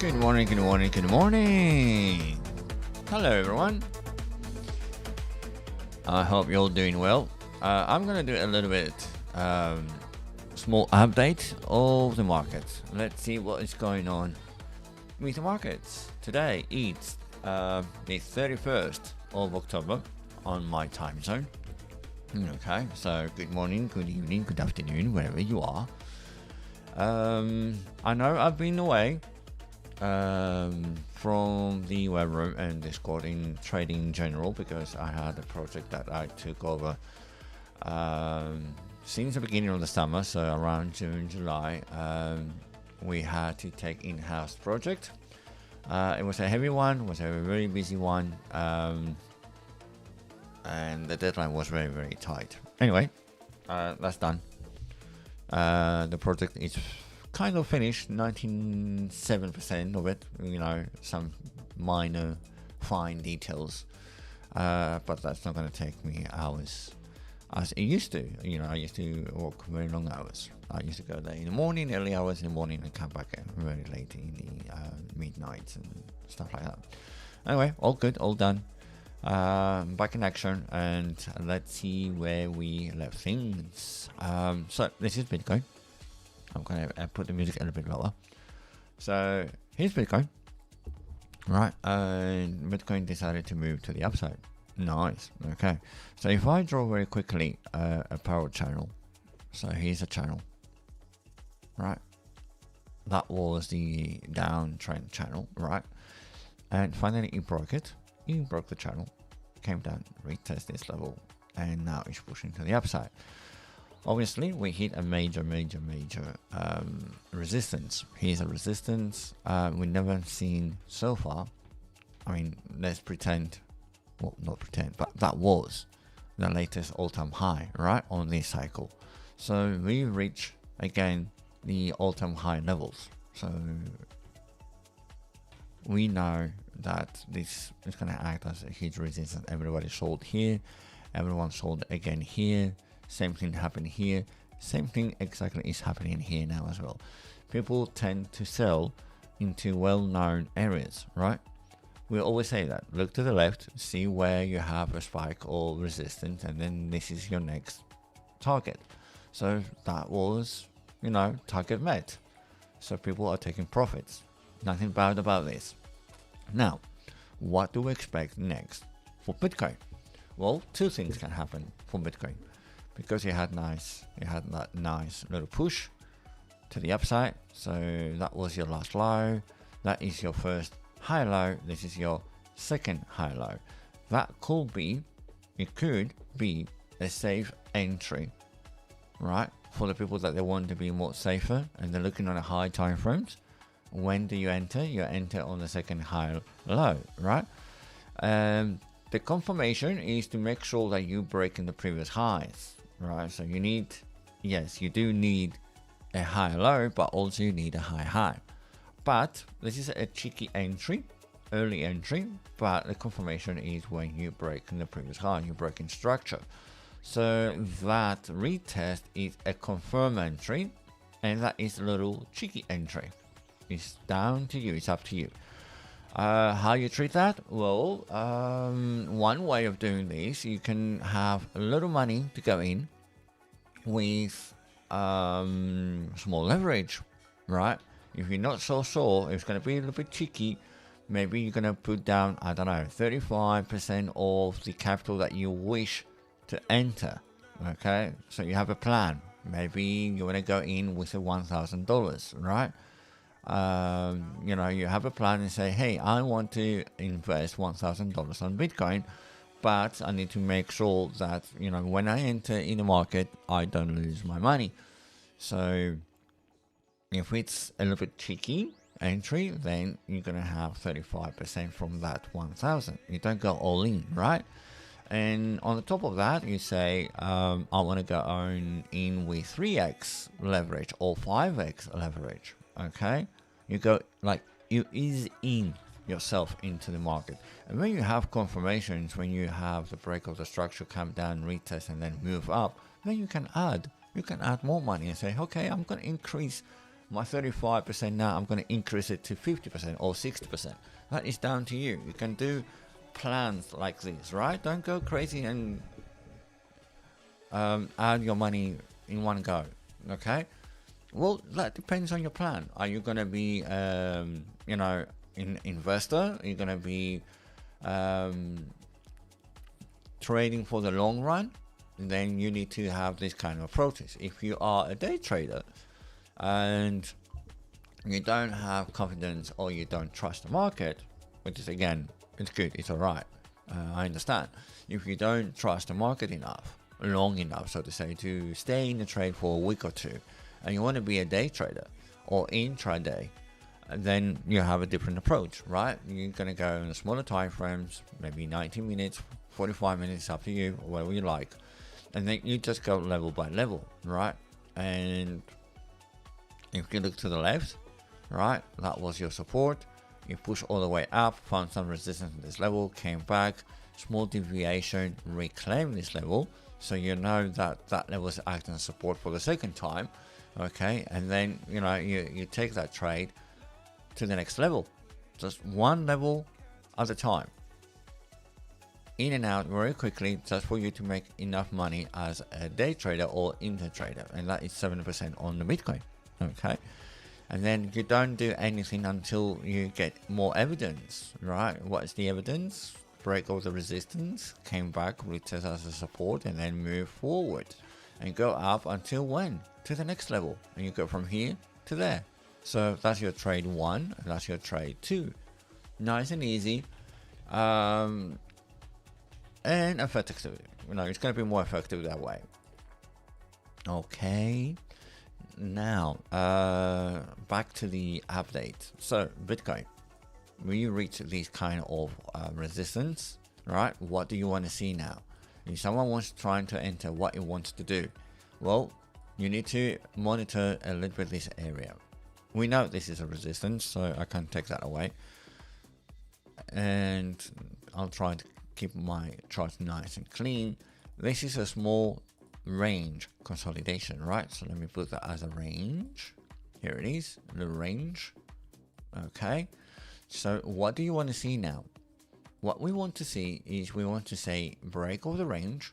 Good morning, good morning, good morning. Hello, everyone. I hope you're all doing well. I'm going to do a little bit small update of the markets. Let's see what is going on with the markets. Today it's the 31st of October on my time zone. Okay, so good morning, good evening, good afternoon, wherever you are. I know I've been away from the web room and Discord in trading in general because I had a project that I took over since the beginning of the summer, so around June, July. We had to take in-house project. It was a heavy one, was a very busy one, and the deadline was very, very tight. Anyway, that's done. The project is kind of finished, 97% of it, some minor fine details, but that's not going to take me hours as it used to. I used to work very long hours. I used to go there in the morning, early hours in the morning, and come back very late in the midnight and stuff like that. Anyway, all good, all done. Back in action, and let's see where we left things. So this is Bitcoin. I'm going to put the music a little bit lower. So here's Bitcoin. Right, and Bitcoin decided to move to the upside. Nice. Okay, so if I draw very quickly a power channel, so here's a channel. Right, that was the downtrend channel. Right, and finally it broke it. It broke the channel, came down, retest this level, and now it's pushing to the upside. Obviously, we hit a major resistance. Here's a resistance we've never seen so far. I mean, let's pretend, well, not pretend, but that was the latest all-time high, right, on this cycle. So we reach again the all-time high levels. So we know that this is going to act as a huge resistance. Everybody sold here, everyone sold again here. Same thing happened here. Same thing exactly is happening here now as well. People tend to sell into well-known areas, right? We always say that. Look to the left, see where you have a spike or resistance, and then this is your next target. So that was, target met. So people are taking profits. Nothing bad about this. Now, what do we expect next for Bitcoin? Well, two things can happen for Bitcoin. Because you had that nice little push to the upside. So that was your last low. That is your first high low. This is your second high low. It could be a safe entry, right? For the people that they want to be more safer and they're looking on a high time frames. When do you enter? You enter on the second high low, right? The confirmation is to make sure that you break in the previous highs. Right, so you do need a high low, but also you need a high high. But this is a cheeky entry, early entry, but the confirmation is when you break in the previous high, you break in structure. So that retest is a confirm entry, and that is a little cheeky entry. It's down to you, it's up to you. How you treat that? Well, one way of doing this, you can have a little money to go in with small leverage, right? If you're not so sure, it's going to be a little bit cheeky. Maybe you're going to put down, 35% of the capital that you wish to enter. Okay, so you have a plan. Maybe you want to go in with $1,000, right? You have a plan and say, hey, I want to invest $1,000 on Bitcoin, but I need to make sure that, when I enter in the market, I don't lose my money. So if it's a little bit cheeky entry, then you're going to have 35% from that 1,000. You don't go all in, right? And on the top of that, you say, I want to go in with 3x leverage or 5x leverage. Okay, you go you ease in yourself into the market, and when you have confirmations, when you have the break of the structure come down, retest, and then move up, then you can add more money and say, okay, I'm going to increase my 35% now, I'm going to increase it to 50% or 60%. That is down to you. You can do plans like this, right? Don't go crazy and add your money in one go. Okay, well, that depends on your plan. Are you going to be an investor? Are you going to be trading for the long run? Then you need to have this kind of approaches. If you are a day trader and you don't have confidence or you don't trust the market, which is, again, it's good, it's all right, I understand. If you don't trust the market enough, long enough, so to say, to stay in the trade for a week or two, and you want to be a day trader or intraday, then you have a different approach, right? You're going to go in the smaller time frames, maybe 90 minutes, 45 minutes, up to you, whatever you like. And then you just go level by level, right? And if you look to the left, right, that was your support. You push all the way up, found some resistance at this level, came back, small deviation, reclaim this level. So you know that that level is acting as support for the second time, okay? And then, you take that trade to the next level, just one level at a time. In and out very quickly, just for you to make enough money as a day trader or intratrader, and that is 7% on the Bitcoin, okay? And then you don't do anything until you get more evidence, right? What is the evidence? Break all the resistance, came back, retest as a support, and then move forward and go up until when? To the next level, and you go from here to there. So that's your trade 1, and that's your trade 2. Nice and easy. And effective. It's going to be more effective that way. Okay. Now, back to the update. So, Bitcoin, when you reach these kind of resistance, right? What do you want to see now? If someone wants trying to enter, what it wants to do, well, you need to monitor a little bit this area. We know this is a resistance, so I can take that away, and I'll try to keep my chart nice and clean. This is a small range consolidation, right? So let me put that as a range. Here it is, the range. Okay, so what do you want to see now? What we want to see is we want to say break of the range,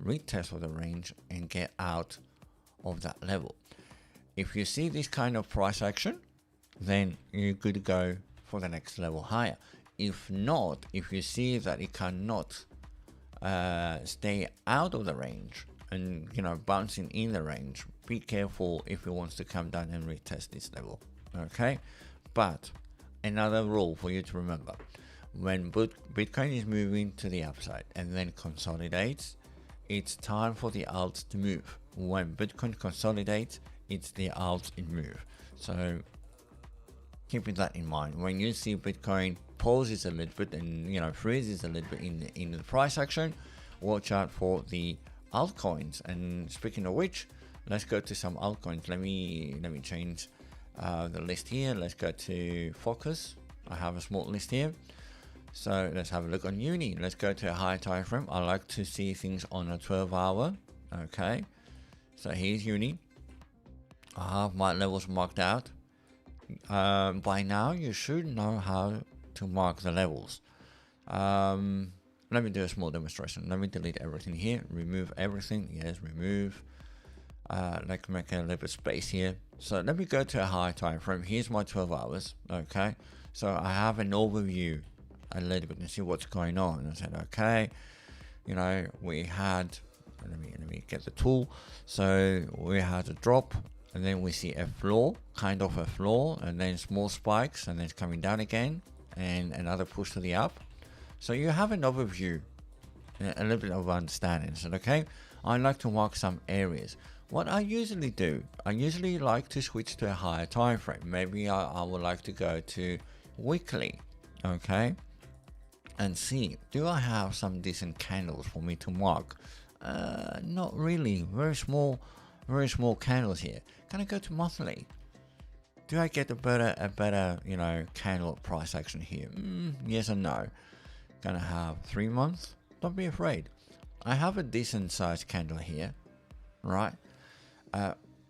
retest of the range, and get out of that level. If you see this kind of price action, then you're good to go for the next level higher. If not, if you see that it cannot stay out of the range and bouncing in the range, be careful if it wants to come down and retest this level. Okay, but another rule for you to remember: when Bitcoin is moving to the upside and then consolidates, it's time for the alts to move. When Bitcoin consolidates, it's the alts in move. So keeping that in mind, when you see Bitcoin pauses a little bit and freezes a little bit in the price action, watch out for the altcoins. And speaking of which, let's go to some altcoins. Let me change the list here. Let's go to focus. I have a small list here, so let's have a look on Uni. Let's go to a higher time frame. I like to see things on a 12-hour. Okay, so here's Uni. I have my levels marked out. By now you should know how to mark the levels. Let me do a small demonstration. Let me delete everything here, remove everything. Yes, remove. Let's make a little bit space here. So let me go to a high time frame. Here's my 12 hours. Okay, so I have an overview a little bit and see what's going on. I said, okay, we had, let me get the tool. So we had a drop, and then we see a floor, kind of a floor, and then small spikes, and then it's coming down again, and another push to the up. So you have an overview, a little bit of understanding. So okay, I like to mark some areas. What I usually do, I usually like to switch to a higher time frame. Maybe I would like to go to weekly, okay, and see, do I have some decent candles for me to mark? Not really, very small candles here. Can I go to monthly? Do I get a better candle price action here? Yes and no. Gonna have 3 months. Don't be afraid. I have a decent sized candle here, right?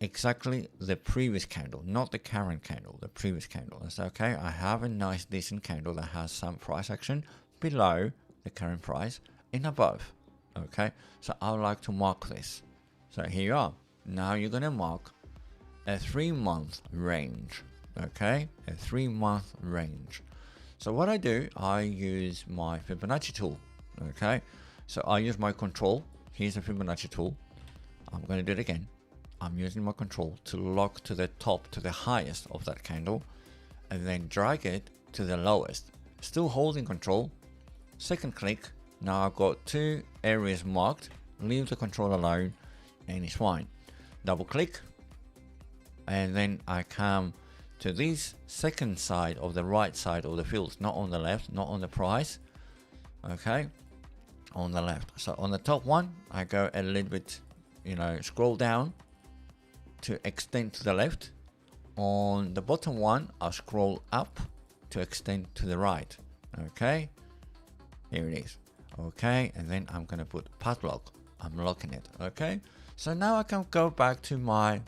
exactly the previous candle, not the current candle, the previous candle. I say, okay, I have a nice decent candle that has some price action below the current price and above. Okay, so I would like to mark this. So here you are. Now you're gonna mark a 3-month range. Okay, a 3-month range. So what I do, I use my Fibonacci tool. Okay, so I use my control. Here's the Fibonacci tool. I'm going to do it again. I'm using my control to lock to the top, to the highest of that candle, and then drag it to the lowest. Still holding control. Second click. Now I've got 2 areas marked. Leave the control alone, and it's fine. Double click, and then I come to this second side of the right side of the fields, not on the left, not on the price. Okay, on the left. So on the top one, I go a little bit, scroll down to extend to the left. On the bottom one, I'll scroll up to extend to the right. Okay, here it is. Okay, and then I'm gonna put padlock. I'm locking it. Okay, so now I can go back to my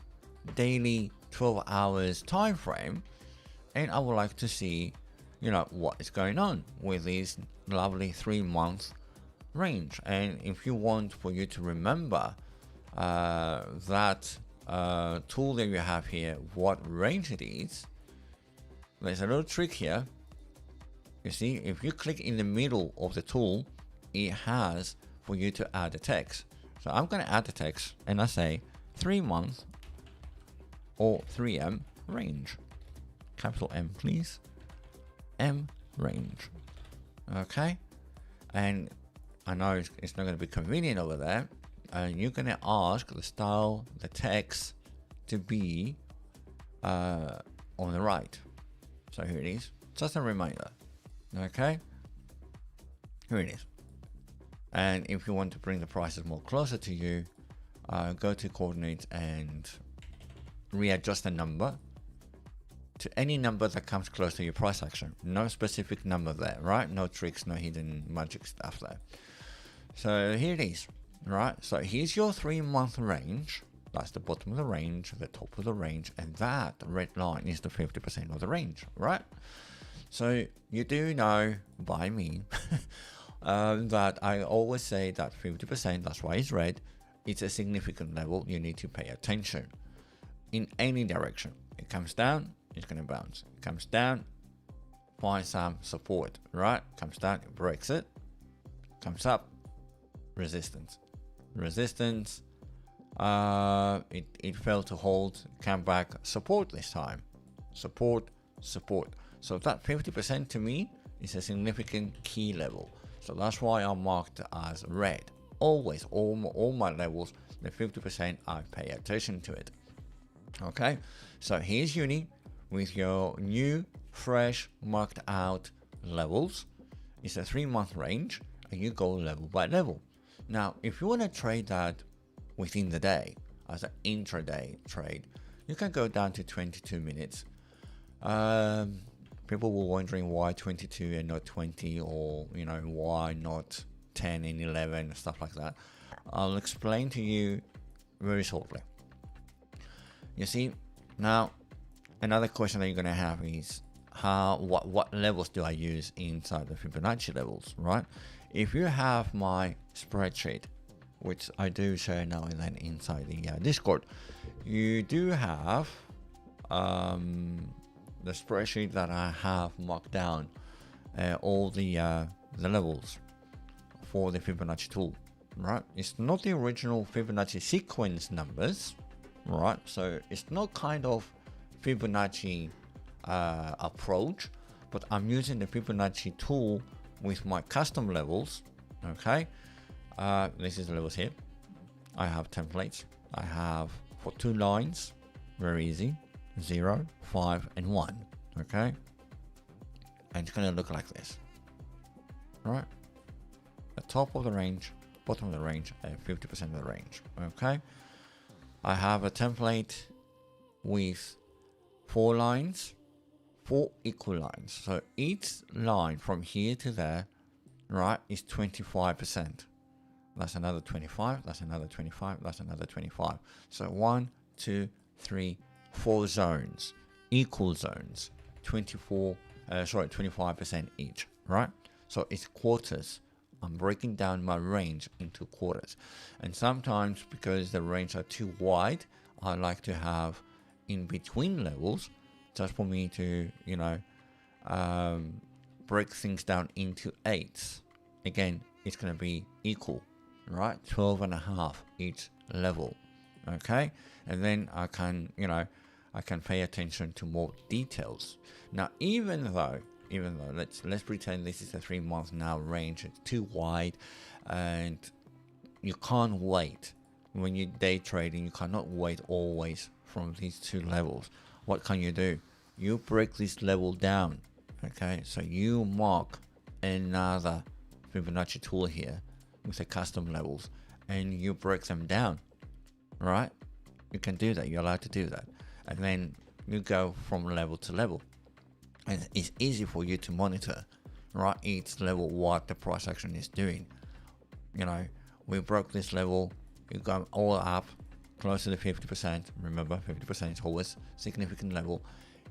daily 12 hours time frame, and I would like to see, what is going on with this lovely 3-month range. And if you want for you to remember that tool that you have here, what range it is, there's a little trick here. You see, if you click in the middle of the tool, it has for you to add the text. So I'm going to add the text, and I say 3-month or 3M range. Capital M, please. M range. Okay, and I know it's not going to be convenient over there, and you're going to ask the style, the text to be on the right. So here it is, just a reminder. Okay, here it is. And if you want to bring the prices more closer to you, go to coordinates and readjust the number to any number that comes close to your price action. No specific number there, right? No tricks, no hidden magic stuff there. So here it is, right? So here's your 3-month range. That's the bottom of the range, the top of the range, and that red line is the 50% of the range, right? So you do know by me that I always say that 50%, that's why it's red, it's a significant level. You need to pay attention in any direction. It comes down, it's going to bounce. It comes down, find some support, right? Comes down, it breaks it. Comes up, resistance. Resistance, it failed to hold, come back, support this time. Support, support. So that 50% to me is a significant key level. So that's why I marked as red. Always, all my levels, the 50%, I pay attention to it. Okay, so here's Uni with your new, fresh, marked out levels. It's a 3-month range, and you go level by level. Now, if you want to trade that within the day as an intraday trade, you can go down to 22 minutes. People were wondering why 22 and not 20, or why not 10 and 11, stuff like that. I'll explain to you very shortly. You see, now another question that you're going to have is what levels do I use inside the Fibonacci levels, right? If you have my spreadsheet, which I do share now and then inside the Discord, you do have the spreadsheet that I have marked down all the levels for the Fibonacci tool, right? It's not the original Fibonacci sequence numbers, right? So it's not kind of Fibonacci approach, but I'm using the Fibonacci tool with my custom levels. Okay, this is the levels here. I have templates. I have for 2 lines, very easy, 0, 5, and 1. Okay, and it's gonna look like this, right? The top of the range, bottom of the range, and 50% of the range. Okay, I have a template with 4 lines, 4 equal lines. So each line from here to there, right, is 25%. That's another 25, that's another 25, that's another 25. So 1, 2, 4 zones, equal zones, 25% each, right? So it's quarters. I'm breaking down my range into quarters. And sometimes because the range are too wide, I like to have in between levels just for me to, break things down into eighths. Again, it's going to be equal, right? 12.5 each level. Okay. And then I can pay attention to more details. Now, even though let's pretend this is a 3 month now range, it's too wide and you can't wait. When you're day trading, you cannot wait always from these 2 levels. What can you do? You break this level down. Okay, so you mark another Fibonacci tool here with the custom levels and you break them down, right? You can do that. You're allowed to do that. And then you go from level to level. And it's easy for you to monitor, right? Each level, what the price action is doing. We broke this level, you go all up, close to the 50%. Remember, 50% is always significant level.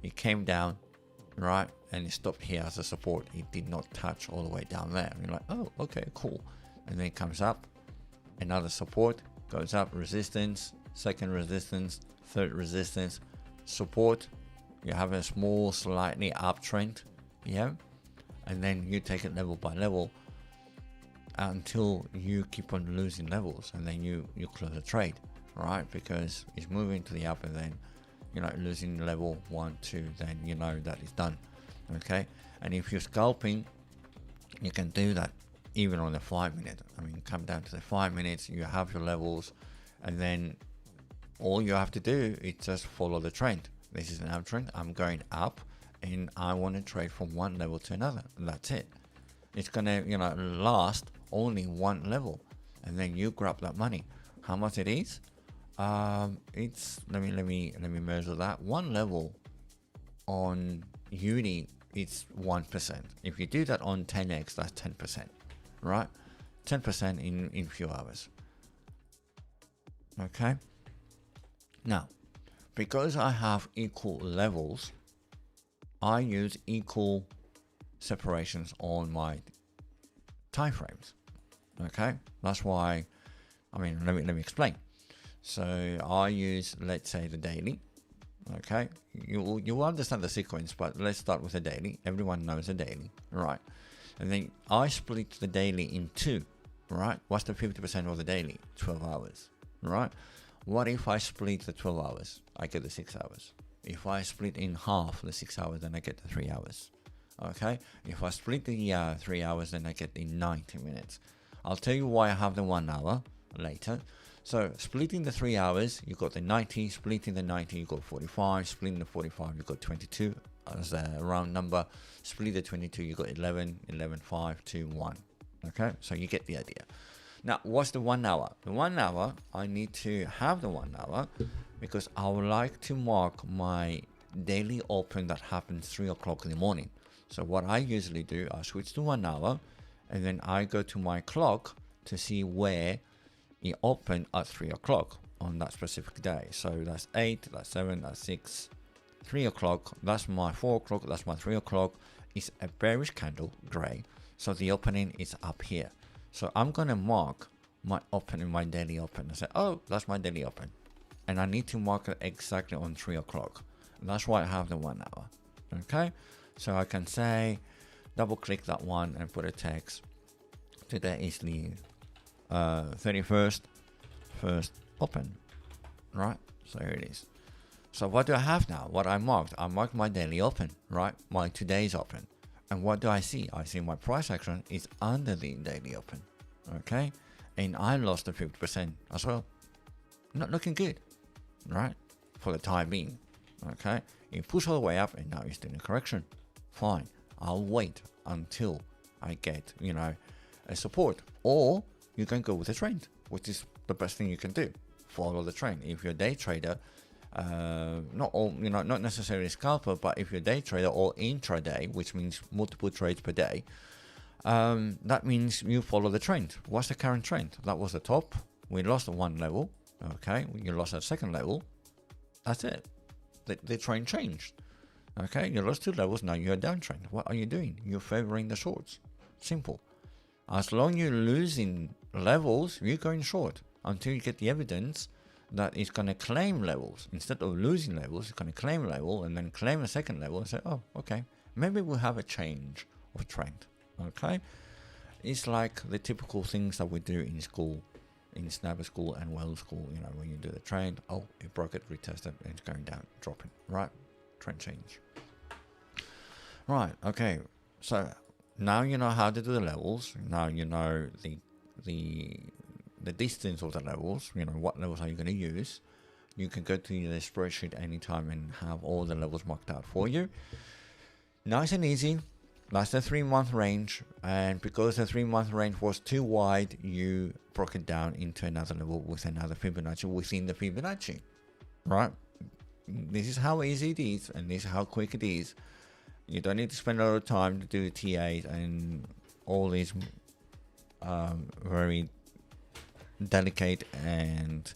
It came down, right? And it stopped here as a support. It did not touch all the way down there. And you're like, oh, okay, cool. And then it comes up, another support, goes up, resistance, second resistance, third resistance, support. You have a small, slightly uptrend, yeah? And then you take it level by level until you keep on losing levels, and then you close the trade, right? Because it's moving to the up, and then losing level 1, 2, then that is done. Okay, and if you're scalping, you can do that even on the 5 minute. Come down to the 5 minutes, you have your levels, and then all you have to do is just follow the trend. This is an uptrend, I'm going up, and I want to trade from one level to another. That's it. It's gonna last only one level, and then you grab that money. How much it is? It's let me measure that. One level on Uni, it's 1%. If you do that on 10x, that's 10%, right? 10% in few hours. Okay. Now, because I have equal levels, I use equal separations on my time frames. Okay, that's why. Let me explain. So I use, let's say, the daily. Okay, you will understand the sequence, but let's start with the daily. Everyone knows the daily, right? And then I split the daily in 2, right? What's the 50% of the daily? 12 hours, right? What if I split the 12 hours? I get the 6 hours. If I split in half the 6 hours, then I get the 3 hours. Okay, if I split the 3 hours, then I get the 90 minutes. I'll tell you why I have the 1 hour later. So splitting the 3 hours, you got the 90, splitting the 90, you got 45, splitting the 45, you got 22 as a round number, split the 22, you got 11, 11, 5, 2, 1. Okay, so you get the idea. Now, what's the 1 hour? The 1 hour, I need to have the 1 hour because I would like to mark my daily open that happens 3 o'clock in the morning. So what I usually do, I switch to 1 hour and then I go to my clock to see where it opened at 3 o'clock on that specific day. So that's 8, that's 7, that's 6, 3 o'clock, that's my 4 o'clock, that's my 3 o'clock. It's a bearish candle, gray. So the opening is up here. So I'm going to mark my opening, my daily open. I say, oh, that's my daily open. And I need to mark it exactly on 3 o'clock. That's why I have the 1 hour. Okay. So I can say, double click that one and put a text. Today is the 31st, first open, right? So here it is. So what do I have now? What I marked my daily open, right? My today's open. And what do I see? I see my price action is under the daily open, okay? And I lost the 50% as well. Not looking good, right? For the time being, okay? It pushed all the way up and now it's doing a correction. Fine, I'll wait until I get, a support. Or you can go with a trend, which is the best thing you can do. Follow the trend. If you're a day trader, not necessarily a scalper, but if you're a day trader or intraday, which means multiple trades per day, that means you follow the trend. What's the current trend? That was the top. We lost at one level. Okay, you lost at second level. That's it. The trend changed. Okay, you lost 2 levels, now you're downtrend. What are you doing? You're favoring the shorts. Simple. As long as you're losing levels, you're going short until you get the evidence that it's going to claim levels. Instead of losing levels, it's going to claim level and then claim a second level and say, oh, okay, maybe we'll have a change of trend. Okay, it's like the typical things that we do in school, in Snapper school and Well school. You know, when you do the trend, oh, it broke it, retested, and it's going down, dropping, right? Trend change. Right, okay, so now you know how to do the levels. Now you know the distance of the levels. You know what levels are you going to use. You can go to the spreadsheet anytime and have all the levels marked out for you. Nice and easy. That's the 3-month range, and because the 3-month range was too wide, you broke it down into another level with another Fibonacci within the Fibonacci. Right? This is how easy it is, and this is how quick it is. You don't need to spend a lot of time to do the TAs and all these very delicate and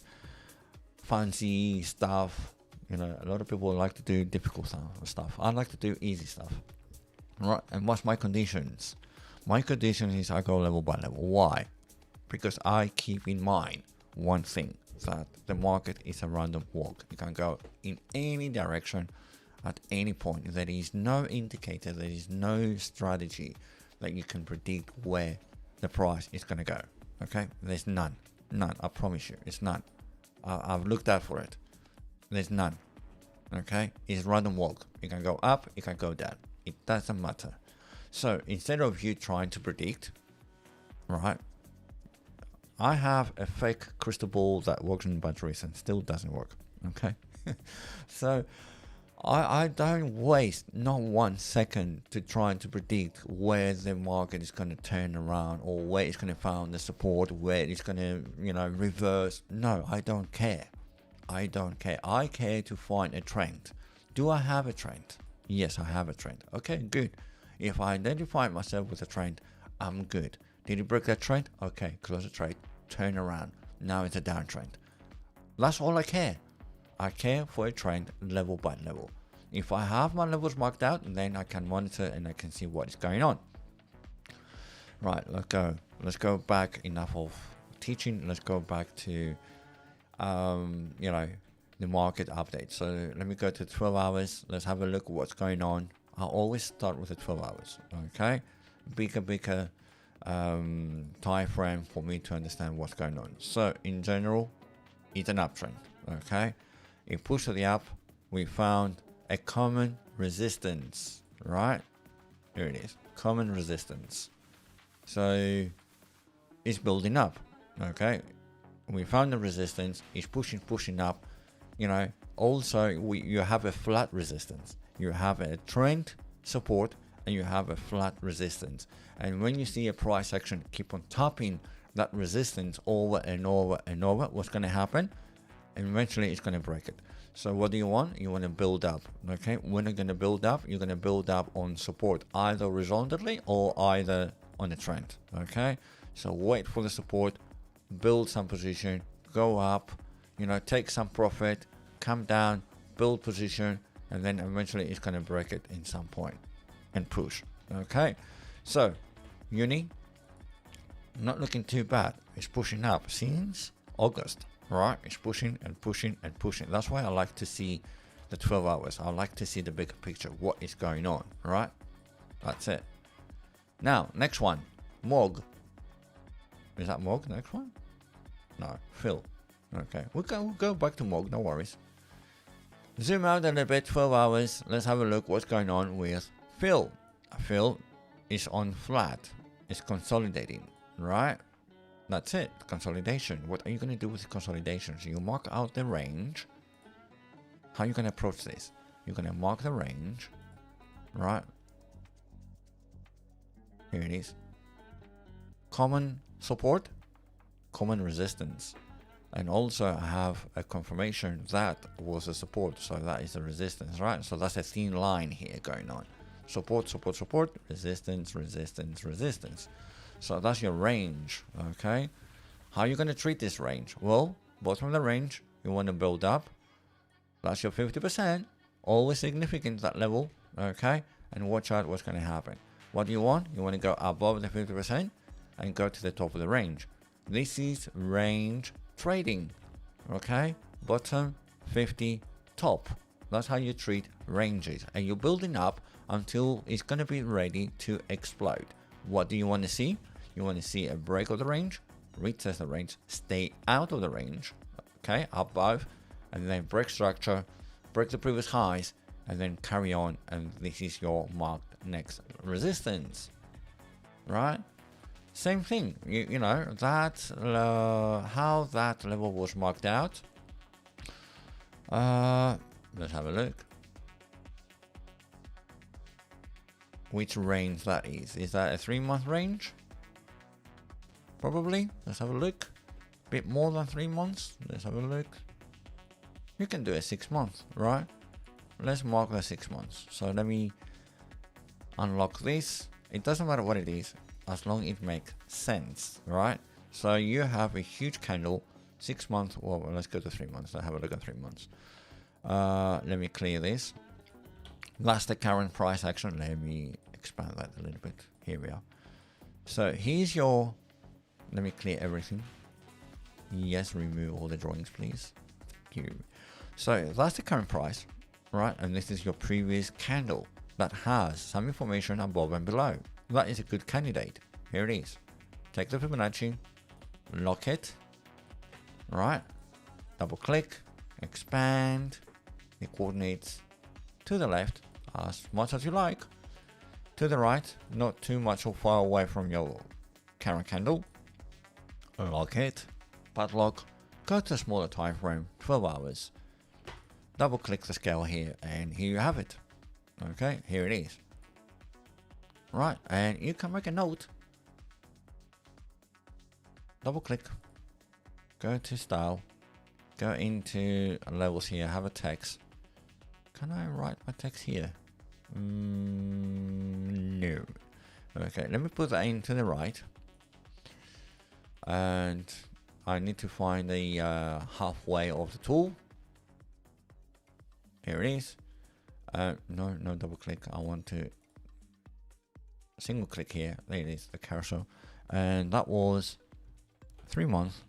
fancy stuff. You know, a lot of people like to do difficult stuff. I like to do easy stuff. Right, and what's my conditions? My condition is I go level by level. Why? Because I keep in mind one thing, that the market is a random walk. You can go in any direction at any point. There is no indicator, there is no strategy that you can predict where the price is going to go. Okay, there's none. I promise you, it's none. I've looked out for it. There's none. Okay, it's random walk. It can go up, it can go down. It doesn't matter. So instead of you trying to predict, right, I have a fake crystal ball that works in batteries and still doesn't work. Okay, so I don't waste not 1 second to trying to predict where the market is going to turn around or where it's going to find the support, where it's going to, you know, reverse. No, I don't care. I care to find a trend. Do I have a trend? Yes, I have a trend. Okay, good. If I identify myself with a trend, I'm good. Did you break that trend? Okay, close the trade, turn around. Now it's a downtrend. That's all I care. I care for a trend level by level. If I have my levels marked out, then I can monitor and I can see what is going on. Right, let's go. Let's go back. Enough of teaching. Let's go back to, you know, the market update. So let me go to 12 hours. Let's have a look at what's going on. I'll always start with the 12 hours. Okay, bigger time frame for me to understand what's going on. So in general, it's an uptrend. Okay, it pushed to the up. We found a common resistance. Right, here it is, common resistance. So it's building up. Okay, we found the resistance. It's pushing up. You know, also you have a flat resistance. You have a trend support and you have a flat resistance. And when you see a price action keep on topping that resistance over and over and over, what's going to happen? And eventually it's going to break it. So what do you want? You want to build up. Okay, when you're going to build up, you're going to build up on support either horizontally or either on a trend. Okay, so wait for the support, build some position, go up, you know, take some profit, come down, build position, and then eventually it's going to break it in some point and push. Okay, so uni not looking too bad. It's pushing up since August, right? It's pushing and pushing and pushing. That's why I like to see the 12 hours. I like to see the bigger picture, what is going on, right? That's it. Now next one, MOG. Is that MOG next one? No, Phil. Okay, we'll go back to MOG, no worries. Zoom out a little bit, 12 hours. Let's have a look what's going on with Phil. Phil is on flat. It's consolidating, right? That's it, consolidation. What are you going to do with the consolidation? So you mark out the range. How are you going to approach this? You're going to mark the range, right? Here it is. Common support, common resistance. And also I have a confirmation that was a support, so that is a resistance, right? So that's a thin line here going on. Support, support, support, resistance, resistance, resistance. So that's your range, okay? How are you going to treat this range? Well, bottom of the range, you want to build up. That's your 50%. Always significant, that level. Okay. And watch out what's going to happen. What do you want? You want to go above the 50% and go to the top of the range. This is range trading. Okay. Bottom, 50, top. That's how you treat ranges. And you're building up until it's going to be ready to explode. What do you want to see? You want to see a break of the range, retest the range, stay out of the range, okay, above, and then break structure, break the previous highs, and then carry on. And this is your marked next resistance, right? Same thing, you know, that how that level was marked out. Let's have a look. Which range that is? Is that a 3-month range? Probably. Let's have a look. Bit more than 3 months. Let's have a look. You can do a 6 month, right? Let's mark the 6 months. So let me unlock this. It doesn't matter what it is, as long as it makes sense, right? So you have a huge candle, 6 months. Well, let's go to 3 months. Let's have a look at 3 months. Let me clear this. That's the current price action. Let me expand that a little bit. Here we are. So here's your, let me clear everything. Yes, remove all the drawings, please. Thank you. So that's the current price, right? And this is your previous candle that has some information above and below. That is a good candidate. Here it is. Take the Fibonacci, lock it, right? Double click, expand the coordinates to the left as much as you like, to the right, not too much or far away from your current candle. Lock it, padlock, go to a smaller time frame, 12 hours. Double click the scale here, and here you have it. Okay, here it is. Right, and you can make a note. Double click, go to style, go into levels here, have a text. Can I write my text here? No. Okay, let me put that into the right. And I need to find the halfway of the tool. Here it is. No double click. I want to single click here. There it is, the cursor. And that was 3 month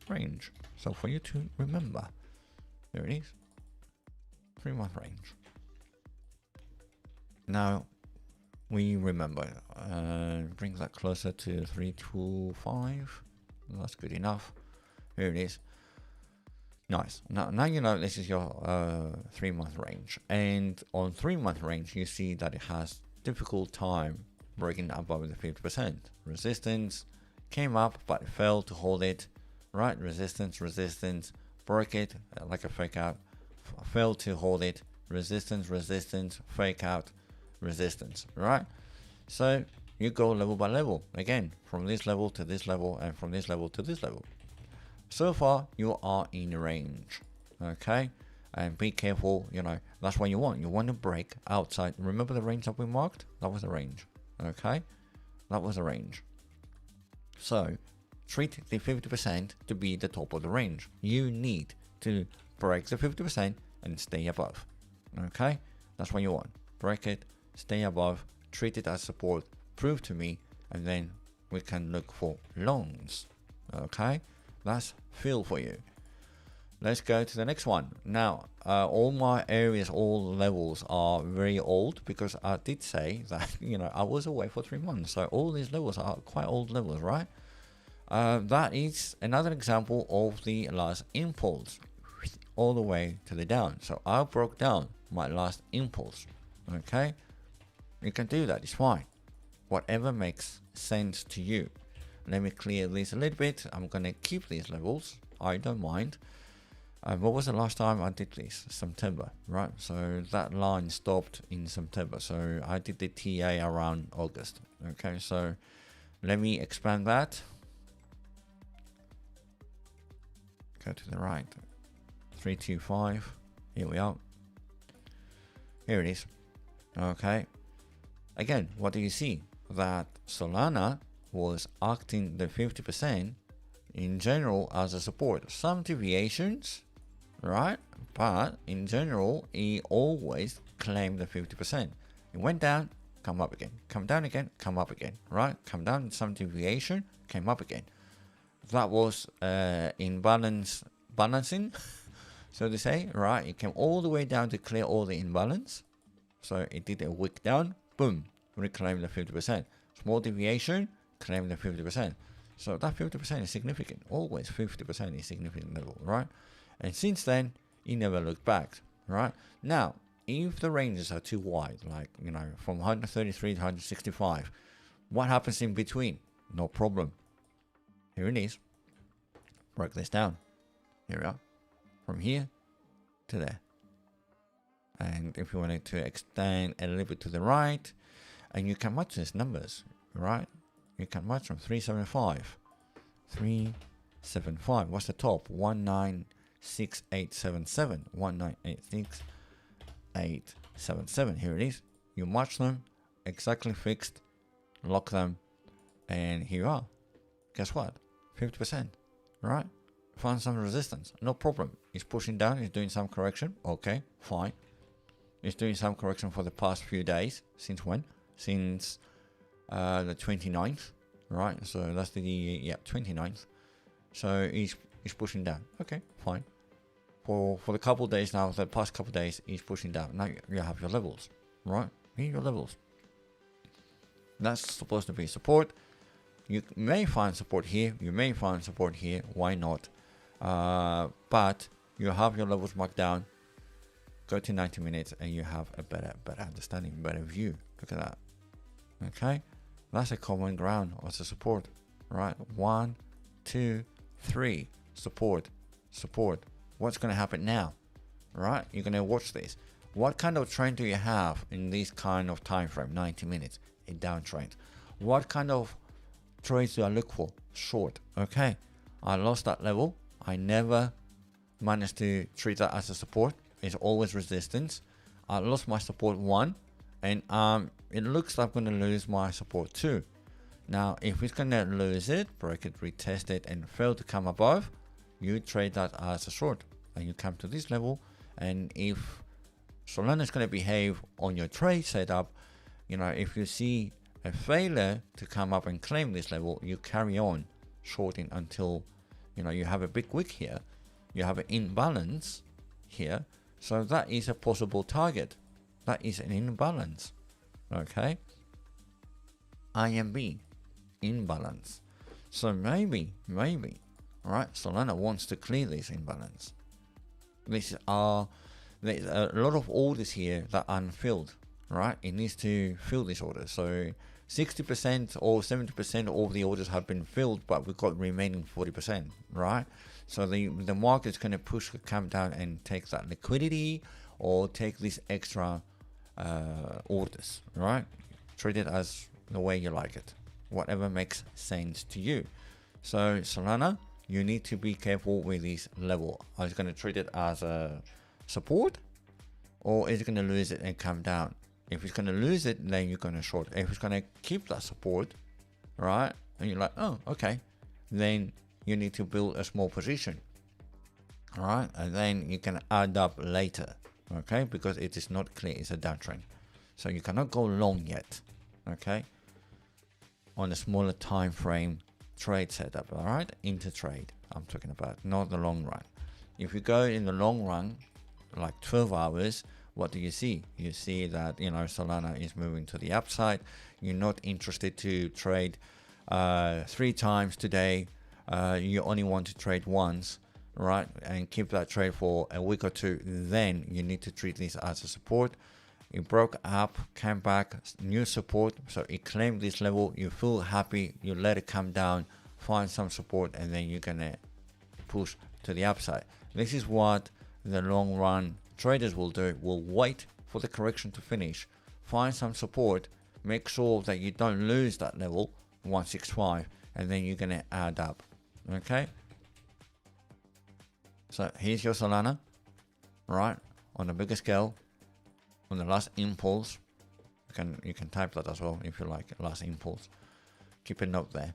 range. So for you to remember, there it is. 3 month range. Now we remember, bring that closer to 325. That's good enough. Here it is. Nice. Now you know this is your 3 month range, and on 3 month range you see that it has difficult time breaking above the 50%. Resistance came up but it failed to hold it. Right, resistance, break it like a fake out, failed to hold it, resistance, fake out, resistance, right? So you go level by level, again, from this level to this level, and from this level to this level. So far, you are in range, okay? And be careful, you know, that's what you want. You want to break outside. Remember the range that we marked? That was the range, okay? That was the range. So treat the 50% to be the top of the range. You need to break the 50% and stay above. Okay? That's what you want. Break it, stay above, treat it as support, prove to me, and then we can look for longs. Okay? That's feel for you. Let's go to the next one. Now, all my areas, all levels are very old because I did say that, you know, I was away for 3 months. So all these levels are quite old levels, right? That is another example of the last impulse all the way to the down. So I broke down my last impulse. Okay, you can do that, it's fine, whatever makes sense to you. Let me clear this a little bit. I'm gonna keep these levels, I don't mind. What was the last time I did this? September, right? So that line stopped in September, so I did the TA around August. Okay, so let me expand that. Go to the right, 325, here we are, here it is. Okay, again, what do you see? That Solana was acting the 50% in general as a support. Some deviations, right? but in general, he always claimed the 50%. It went down, come up again, come down again, come up again, right? Come down some deviation, came up again. That was balancing, so to say, right? It came all the way down to clear all the imbalance. So it did a wick down, boom, reclaimed the 50%. Small deviation, claim the 50%. So that 50% is significant. Always 50% is significant level, right? And since then, he never looked back, right? Now, if the ranges are too wide, like, from 133 to 165, what happens in between? No problem. Here it is. Break this down. Here we are. From here to there. And if you wanted to extend a little bit to the right, and you can match these numbers, right? You can match them. 375. 375. What's the top? 196877. 196877. Here it is. You match them, exactly fixed, lock them, and here you are. Guess what? 50%, right? Find some resistance, no problem. It's pushing down, it's doing some correction. Okay, fine. It's doing some correction for the past few days. Since when? Since the 29th, right? So that's the 29th. So he's pushing down. Okay, fine. For the couple of days now, the past couple of days, he's pushing down. Now you have your levels, right? Here are your levels. That's supposed to be support. You may find support here. You may find support here. Why not? But you have your levels marked down. Go to 90 minutes and you have a better understanding, better view. Look at that. Okay, that's a common ground of the support, right? 1, 2, 3. Support. What's going to happen now, right? You're going to watch this. What kind of trend do you have in this kind of time frame? 90 minutes, a downtrend. What kind of trades do I look for? Short. Okay, I lost that level. I never managed to treat that as a support. It's always resistance. I lost my support 1, and it looks like I'm going to lose my support 2. Now, if it's going to lose it, break it, retest it, and fail to come above, you trade that as a short, and you come to this level. And if Solana is going to behave on your trade setup, if you see a failure to come up and claim this level, you carry on shorting until you have a big wick here, you have an imbalance here. So that is a possible target. That is an imbalance. Okay, IMB imbalance. So maybe, right? Solana wants to clear this imbalance. There's a lot of orders here that are unfilled, right? It needs to fill this order. So 60% or 70% of the orders have been filled, but we've got remaining 40%, right? So the market's going to push the camp down and take that liquidity or take these extra orders, right? Treat it as the way you like it, whatever makes sense to you. So Solana, you need to be careful with this level. Are you going to treat it as a support, or is it going to lose it and come down? If it's going to lose it, then you're going to short. If it's going to keep that support, right, and you're like, oh, okay, then you need to build a small position, all right, and then you can add up later, okay, because it is not clear, it's a downtrend, so you cannot go long yet, okay, on a smaller time frame trade setup, all right, intertrade I'm talking about, not the long run. If you go in the long run, like 12 hours, what do you see? You see that Solana is moving to the upside. You're not interested to trade 3 times today. You only want to trade once, right? And keep that trade for a week or 2. Then you need to treat this as a support. It broke up, came back, new support. So it claimed this level. You feel happy. You let it come down, find some support, and then you're gonna push to the upside. This is what the long run traders will do. Will wait for the correction to finish, find some support, make sure that you don't lose that level 165, and then you're gonna add up. Okay, so here's your Solana, right, on a bigger scale, on the last impulse. You can type that as well if you like, last impulse. Keep a note there.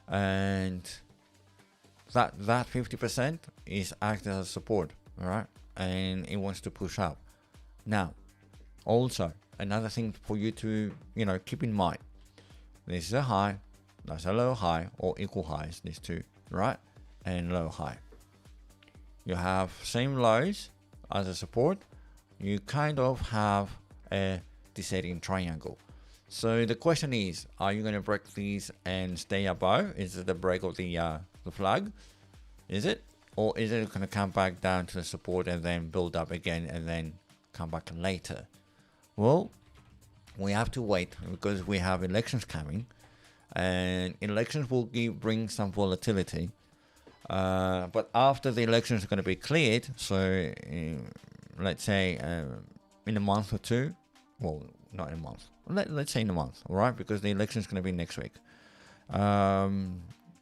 And that 50% is acting as support, all right? and it wants to push up. Now, also another thing for you to keep in mind: this is a high, that's a low high, or equal highs, these two, right? And low high. You have same lows as a support. You kind of have a descending triangle. So the question is, are you going to break these and stay above? Is it the break of the flag? Is it? Or is it going to come back down to the support and then build up again and then come back later? Well, we have to wait because we have elections coming, and elections will bring some volatility. But after the elections are going to be cleared, so let's say in a month or two, well, not in a month, let's say in a month, all right, because the election is going to be next week.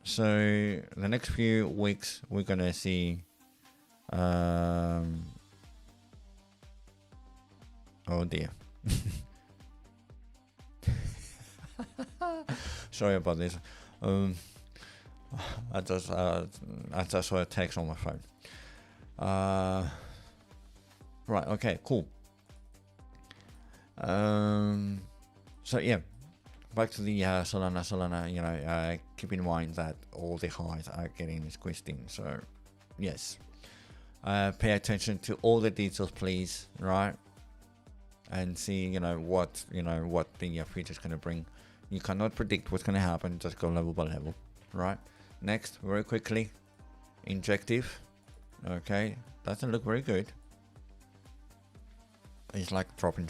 So the next few weeks we're going to see oh dear. Sorry about this. I just saw a text on my phone. Right, okay, cool. So yeah, back to the Solana. Keep in mind that all the highs are getting squeezed in. So yes, pay attention to all the details, please. Right, and see what the future is going to bring. You cannot predict what's going to happen. Just go level by level. Right. Next, very quickly, Injective. Okay, doesn't look very good. It's like dropping.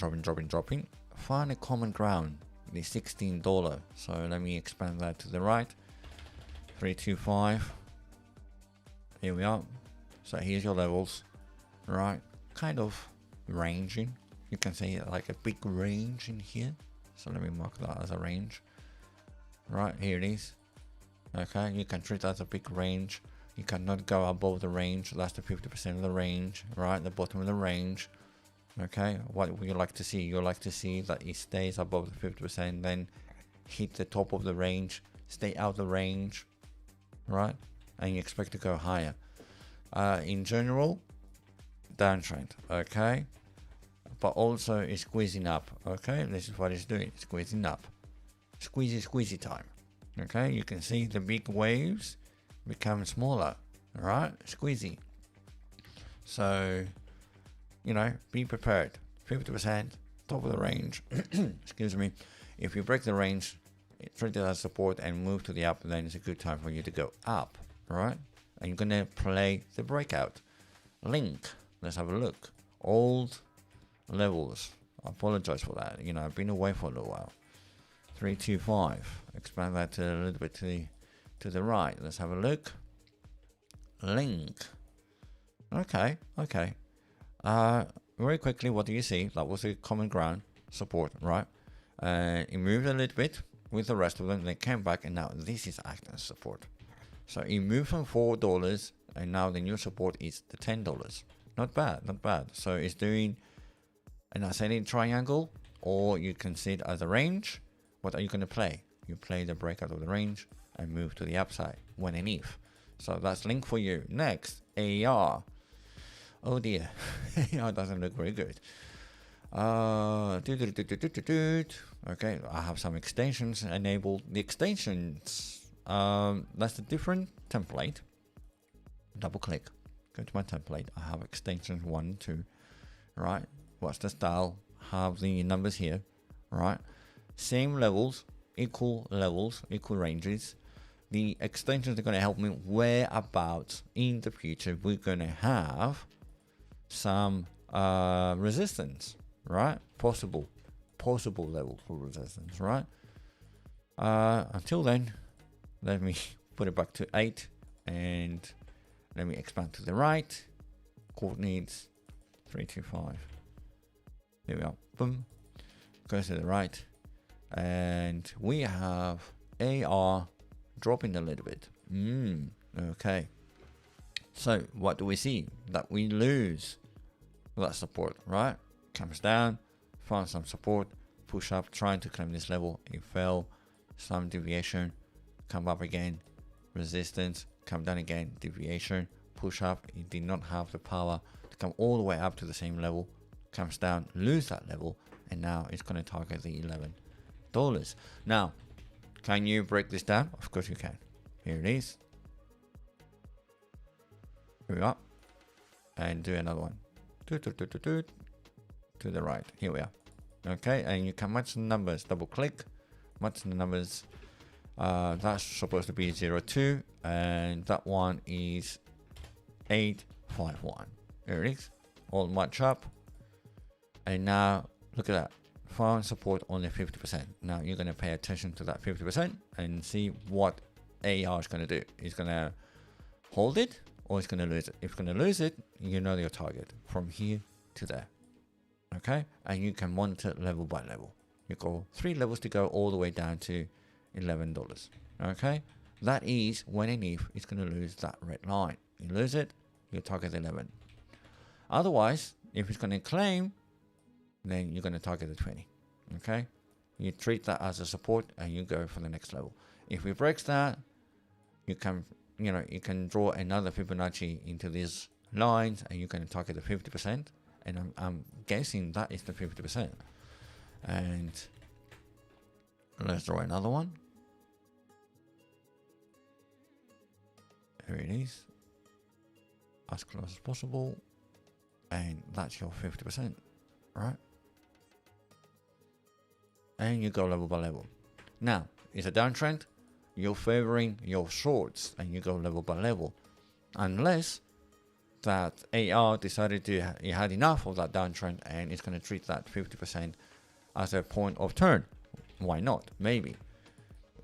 Find a common ground, the $16. So let me expand that to the right. 325. Here we are. So here's your levels, right? Kind of ranging. You can say like a big range in here. So let me mark that as a range. Right, here it is. Okay, you can treat that as a big range. You cannot go above the range. That's the 50% of the range, right? The bottom of the range. Okay, what would you like to see? You like to see that it stays above the 50%, then hit the top of the range, stay out the range, right? And you expect to go higher. In general, downtrend, okay? But also it's squeezing up, okay? This is what it's doing, squeezing up. Squeezy time, okay? You can see the big waves become smaller, right? Squeezy. So, be prepared. 50%, top of the range. Excuse me. If you break the range, treat it as support and move to the up, then it's a good time for you to go up, right? And you're going to play the breakout. Link. Let's have a look. Old levels. I apologize for that. I've been away for a little while. 325. Expand that a little bit to the right. Let's have a look. Link. Okay. Very quickly, what do you see? That was a common ground support, right? It moved a little bit with the rest of them, then came back, and now this is acting as support. So it moved from $4, and now the new support is the $10. Not bad. So it's doing an ascending triangle, or you can see it as a range. What are you going to play? You play the breakout of the range and move to the upside when and if. So that's link for you. Next, AR. Oh dear, AR doesn't look very good. Okay, I have some extensions enabled. The extensions, that's a different template. Double click, go to my template. I have extensions 1 and 2, right? What's the style? Have the numbers here, right? Same levels, equal ranges. The extensions are going to help me whereabouts in the future we're going to have some resistance, right? Possible level for resistance, right? Until then, let me put it back to 8 and let me expand to the right. Coordinates 325. There we are. Boom. Goes to the right, and we have AR dropping a little bit. Okay. So what do we see? That we lose that support, right? Comes down, find some support, push up, trying to claim this level. It fell, some deviation, come up again, resistance, come down again, deviation, push up. It did not have the power to come all the way up to the same level, comes down, lose that level, and now it's going to target the $11. Now, can you break this down? Of course you can. Here it is. Here we are. And do another one. To the right. Here we are. Okay, and you can match the numbers. Double click, match the numbers. That's supposed to be 02, and that one is 851. There it is. All match up. And now look at that. Found support only 50%. Now you're going to pay attention to that 50% and see what AR is going to do. It's going to hold it or it's going to lose it. If it's going to lose it, you know your target from here to there. Okay, and you can monitor level by level. You go 3 levels to go all the way down to $11. Okay, that is when and if it's going to lose that red line. You lose it, you target 11. Otherwise, if it's going to claim, then you're going to target the 20. Okay, you treat that as a support and you go for the next level. If it breaks that, you can draw another Fibonacci into these lines and you can target the 50%. And I'm guessing that is the 50%. And let's draw another one. Here it is. As close as possible. And that's your 50%, right? And you go level by level. Now, it's a downtrend. You're favoring your shorts and you go level by level. Unless that AR decided it had enough of that downtrend and it's going to treat that 50% as a point of turn. Why not? Maybe.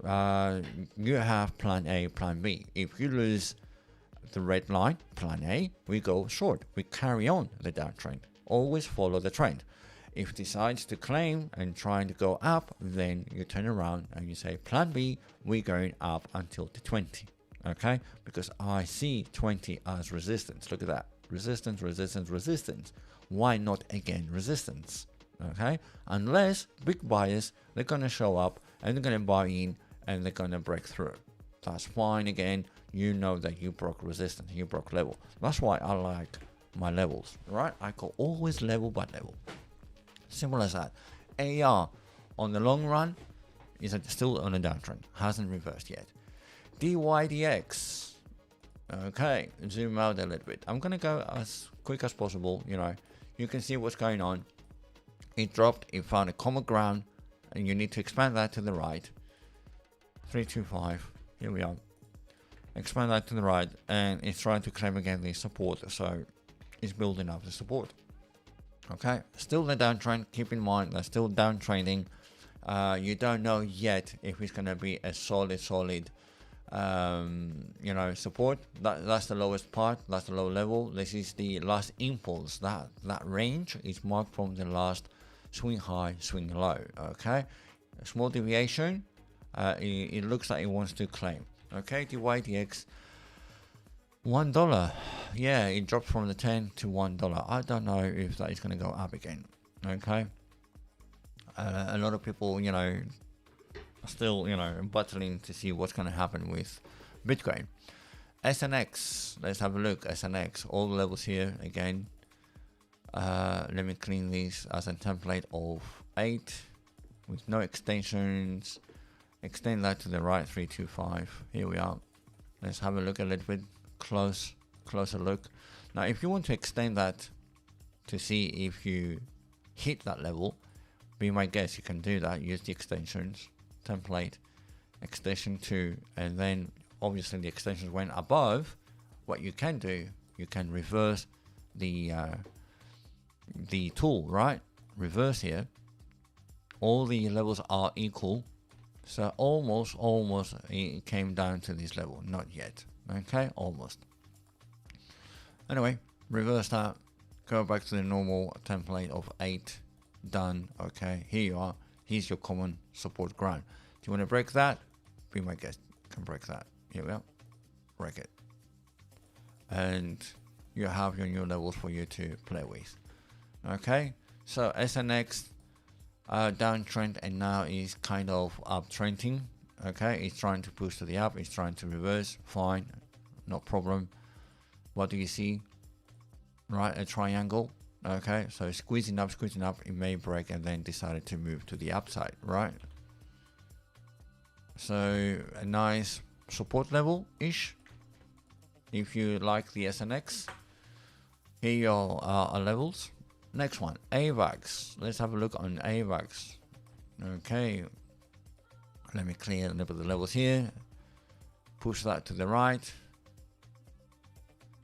You have plan A, plan B. If you lose the red line, plan A, we go short. We carry on the downtrend. Always follow the trend. If it decides to claim and trying to go up, then you turn around and you say plan B, we're going up until the 20. Okay, because I see 20 as resistance. Look at that. Resistance, resistance, resistance. Why not again resistance? Okay, unless big buyers, they're going to show up and they're going to buy in and they're going to break through. That's fine. Again, you know that you broke resistance, you broke level. That's why I like my levels, right? I go always level by level. Simple as that. AR on the long run is still on a downtrend, hasn't reversed yet. DYDX. Okay, zoom out a little bit. I'm gonna go as quick as possible. You can see what's going on. It dropped, it found a common ground, and you need to expand that to the right. 325. Here we are. Expand that to the right, and it's trying to claim again the support. So it's building up the support. Okay, still the downtrend. Keep in mind they're still downtrending. You don't know yet if it's gonna be a solid support. That's the lowest part. That's the low level. This is the last impulse. That range is marked from the last swing high, swing low. Okay, a small deviation. It looks like it wants to claim. Okay, DYDX. $1. Yeah, it dropped from the 10 to $1. I don't know if that is going to go up again. Okay, a lot of people, still, battling to see what's going to happen with Bitcoin. SNX, let's have a look. SNX, all the levels here again. Let me clean these as a template of 8 with no extensions. Extend that to the right, 325. Here we are. Let's have a look a little bit closer look. Now, if you want to extend that to see if you hit that level, be my guest, you can do that. Use the extensions template, extension 2, and then obviously the extensions went above. What you can do, you can reverse the tool, right? Reverse here. All the levels are equal, so almost it came down to this level. Not yet. Okay, almost. Anyway, reverse that. Go back to the normal template of 8. Done. Okay, here you are. Here's your common support ground. Do you want to break that? Be my guest. Can break that. Here we are. Break it. And you have your new levels for you to play with. Okay, so SNX downtrend and now is kind of uptrending. Okay, it's trying to push to the up, it's trying to reverse. Fine, no problem. What do you see? right? A triangle. Okay, so squeezing up, it may break and then decided to move to the upside, right? So a nice support level ish. If you like the SNX, here are levels. Next one, AVAX. Let's have a look on AVAX. Okay, let me clear a little bit of the levels here. Push that to the right.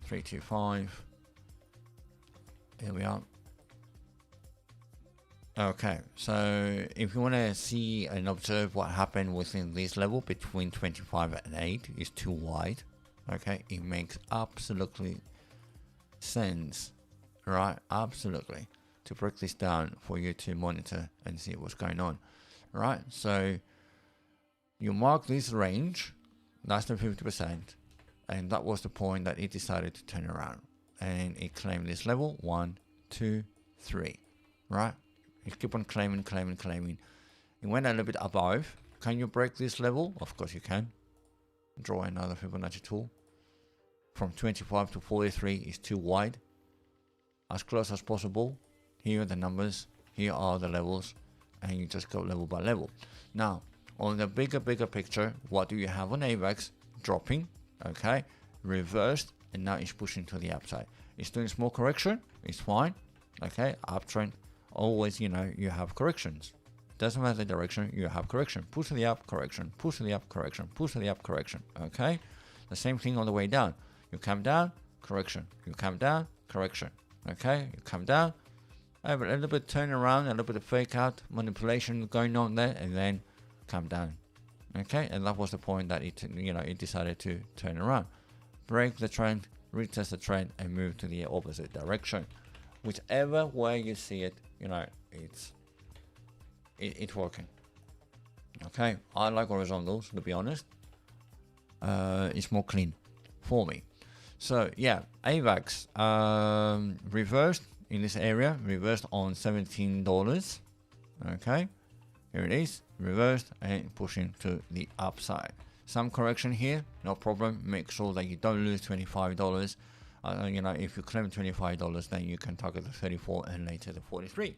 325. Here we are. Okay, so if you want to see and observe what happened within this level between 25 and 8 is too wide. Okay, it makes absolutely sense, right? Absolutely, to break this down for you to monitor and see what's going on, right? So you mark this range, that's the 50%, and that was the point that it decided to turn around and it claimed this level 1, 2, 3, right? You keep on claiming. It went a little bit above. Can you break this level? Of course you can. Draw another Fibonacci tool. From 25 to 43 is too wide. As close as possible. Here are the numbers. Here are the levels. And you just go level by level. Now, on the bigger picture, what do you have on AVAX? Dropping, okay, reversed, and now it's pushing to the upside. It's doing small correction. It's fine, okay, uptrend. Always, you have corrections. Doesn't matter the direction, you have correction. Push to the up, correction. Push to the up, correction. Push to the up, correction. Okay? The same thing on the way down. You come down, correction. You come down, correction. Okay? You come down, have a little bit turn around, a little bit of fake out, manipulation going on there, and then come down. Okay? And that was the point that it decided to turn around. Break the trend, retest the trend, and move to the opposite direction. Whichever way you see it, it's working. Okay, I like horizontals, to be honest. It's more clean for me. So yeah, AVAX reversed in this area, reversed on $17. Okay, here it is, reversed and pushing to the upside. Some correction here, no problem. Make sure that you don't lose $25. If you claim $25, then you can target the 34 and later the 43.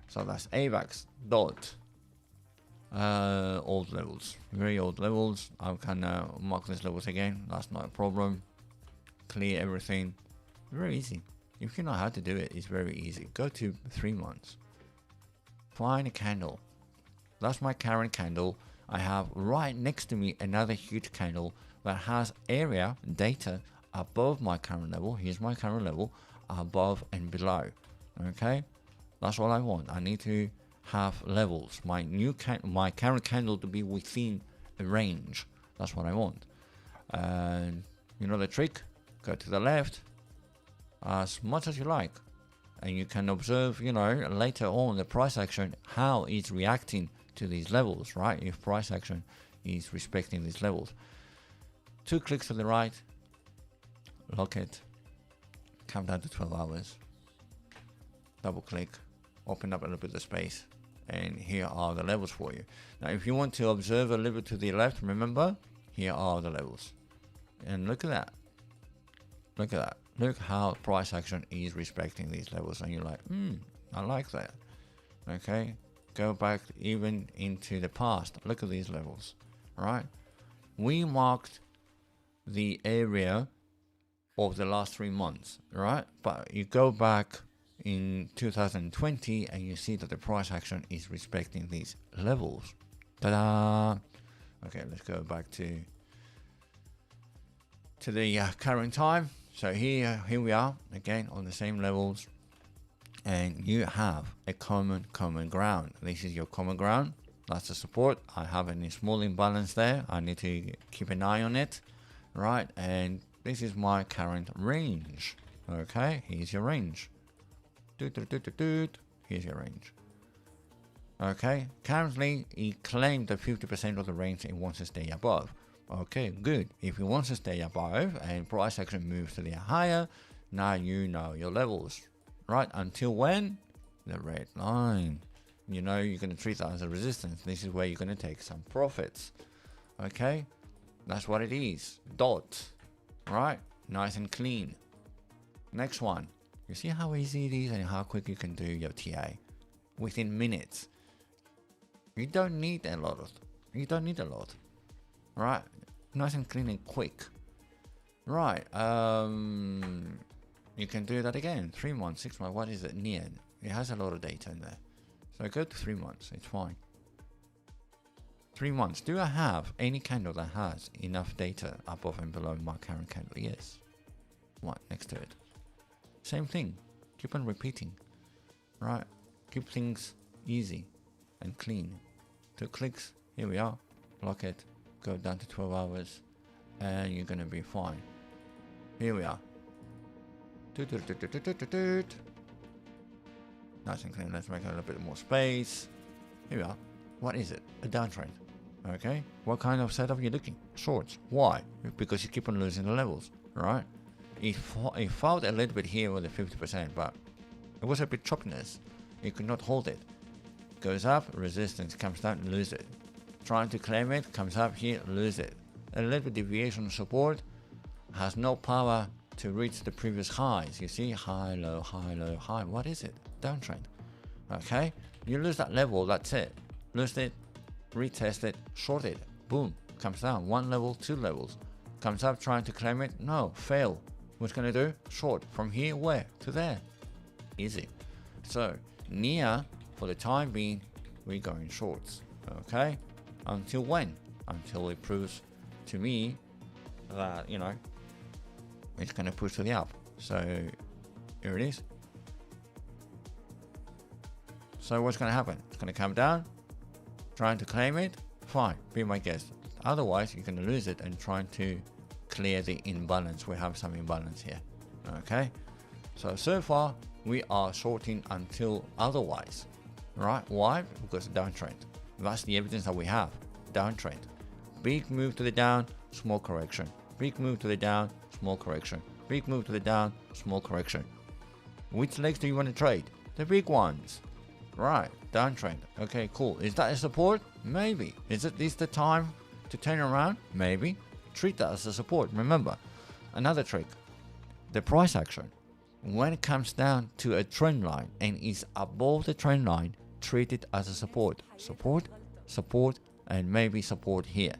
So that's AVAX dot old levels, very old levels. I can mark these levels again. That's not a problem. Clear everything. Very easy. If you know how to do it, it's very easy. Go to 3 months. Find a candle. That's my current candle. I have right next to me another huge candle that has area data above my current level. Here's my current level, above and below. Okay, that's what I want. I need to have levels. My current candle to be within a range. That's what I want. And you know the trick. Go to the left as much as you like, and you can observe, later on the price action, how it's reacting to these levels, right? If price action is respecting these levels. 2 clicks to the right, lock it, come down to 12 hours, double click, open up a little bit of space, and here are the levels for you. Now if you want to observe a little bit to the left, remember, here are the levels. And look at that. Look at that. Look how price action is respecting these levels, and you're like, I like that. Okay, go back even into the past. Look at these levels, right? We marked the area of the last 3 months, right? But you go back in 2020 and you see that the price action is respecting these levels. Ta-da! Okay, let's go back to the current time. So here we are again on the same levels, and you have a common ground. This is your common ground. That's the support. I have a small imbalance there. I need to keep an eye on it, right? And this is my current range. Okay, here's your range. Here's your range. Okay, currently he claimed that 50% of the range it wants to stay above. Okay, good. If it wants to stay above and price action moves to the higher, now you know your levels, right? Until when? The red line. You're going to treat that as a resistance. This is where you're going to take some profits. Okay, that's what it is. Dot, right? Nice and clean. Next one. You see how easy it is and how quick you can do your TA within minutes. You don't need a lot. Right? Nice and clean and quick. Right. You can do that again. 3 months, 6 months. What is it? Near. It has a lot of data in there. So go to 3 months. It's fine. 3 months. Do I have any candle that has enough data above and below my current candle? Yes. What next to it? Same thing. Keep on repeating. Right. Keep things easy and clean. 2 clicks. Here we are. Lock it. Go down to 12 hours. And you're going to be fine. Here we are. Nice and clean. Let's make a little bit more space. Here we are. What is it? A downtrend. Okay. What kind of setup are you looking? Shorts. Why? Because you keep on losing the levels. Right? It fought a little bit here with the 50%, but it was a bit choppiness. It could not hold it. Goes up, resistance, comes down, lose it. Trying to claim it, comes up here, lose it. A little bit deviation support, has no power to reach the previous highs. You see, high, low, high, low, high. What is it? Downtrend. Okay, you lose that level, that's it. Lose it, retest it, short it, boom, comes down. 1 level, 2 levels. Comes up trying to claim it, no, fail. What's gonna do? Short. From here, where? To there. Easy. So, NIA, for the time being, we're going shorts. Okay? Until when? Until it proves to me that, you know, it's gonna push to the up. So, here it is. So what's gonna happen? It's gonna come down, trying to claim it, fine, be my guest. Otherwise, you're gonna lose it and trying to clear the imbalance. We have some imbalance here. Okay? So far, we are shorting until otherwise. Right? Why? Because downtrend. That's the evidence that we have. Downtrend. Big move to the down, small correction. Big move to the down, small correction. Big move to the down, small correction. Which legs do you want to trade? The big ones. Right, downtrend. Okay, cool. Is that a support? Maybe. Is this the time to turn around? Maybe. Treat that as a support. Remember, another trick. The price action. When it comes down to a trend line and is above the trend line, treat it as a support. Support, support, and maybe support here.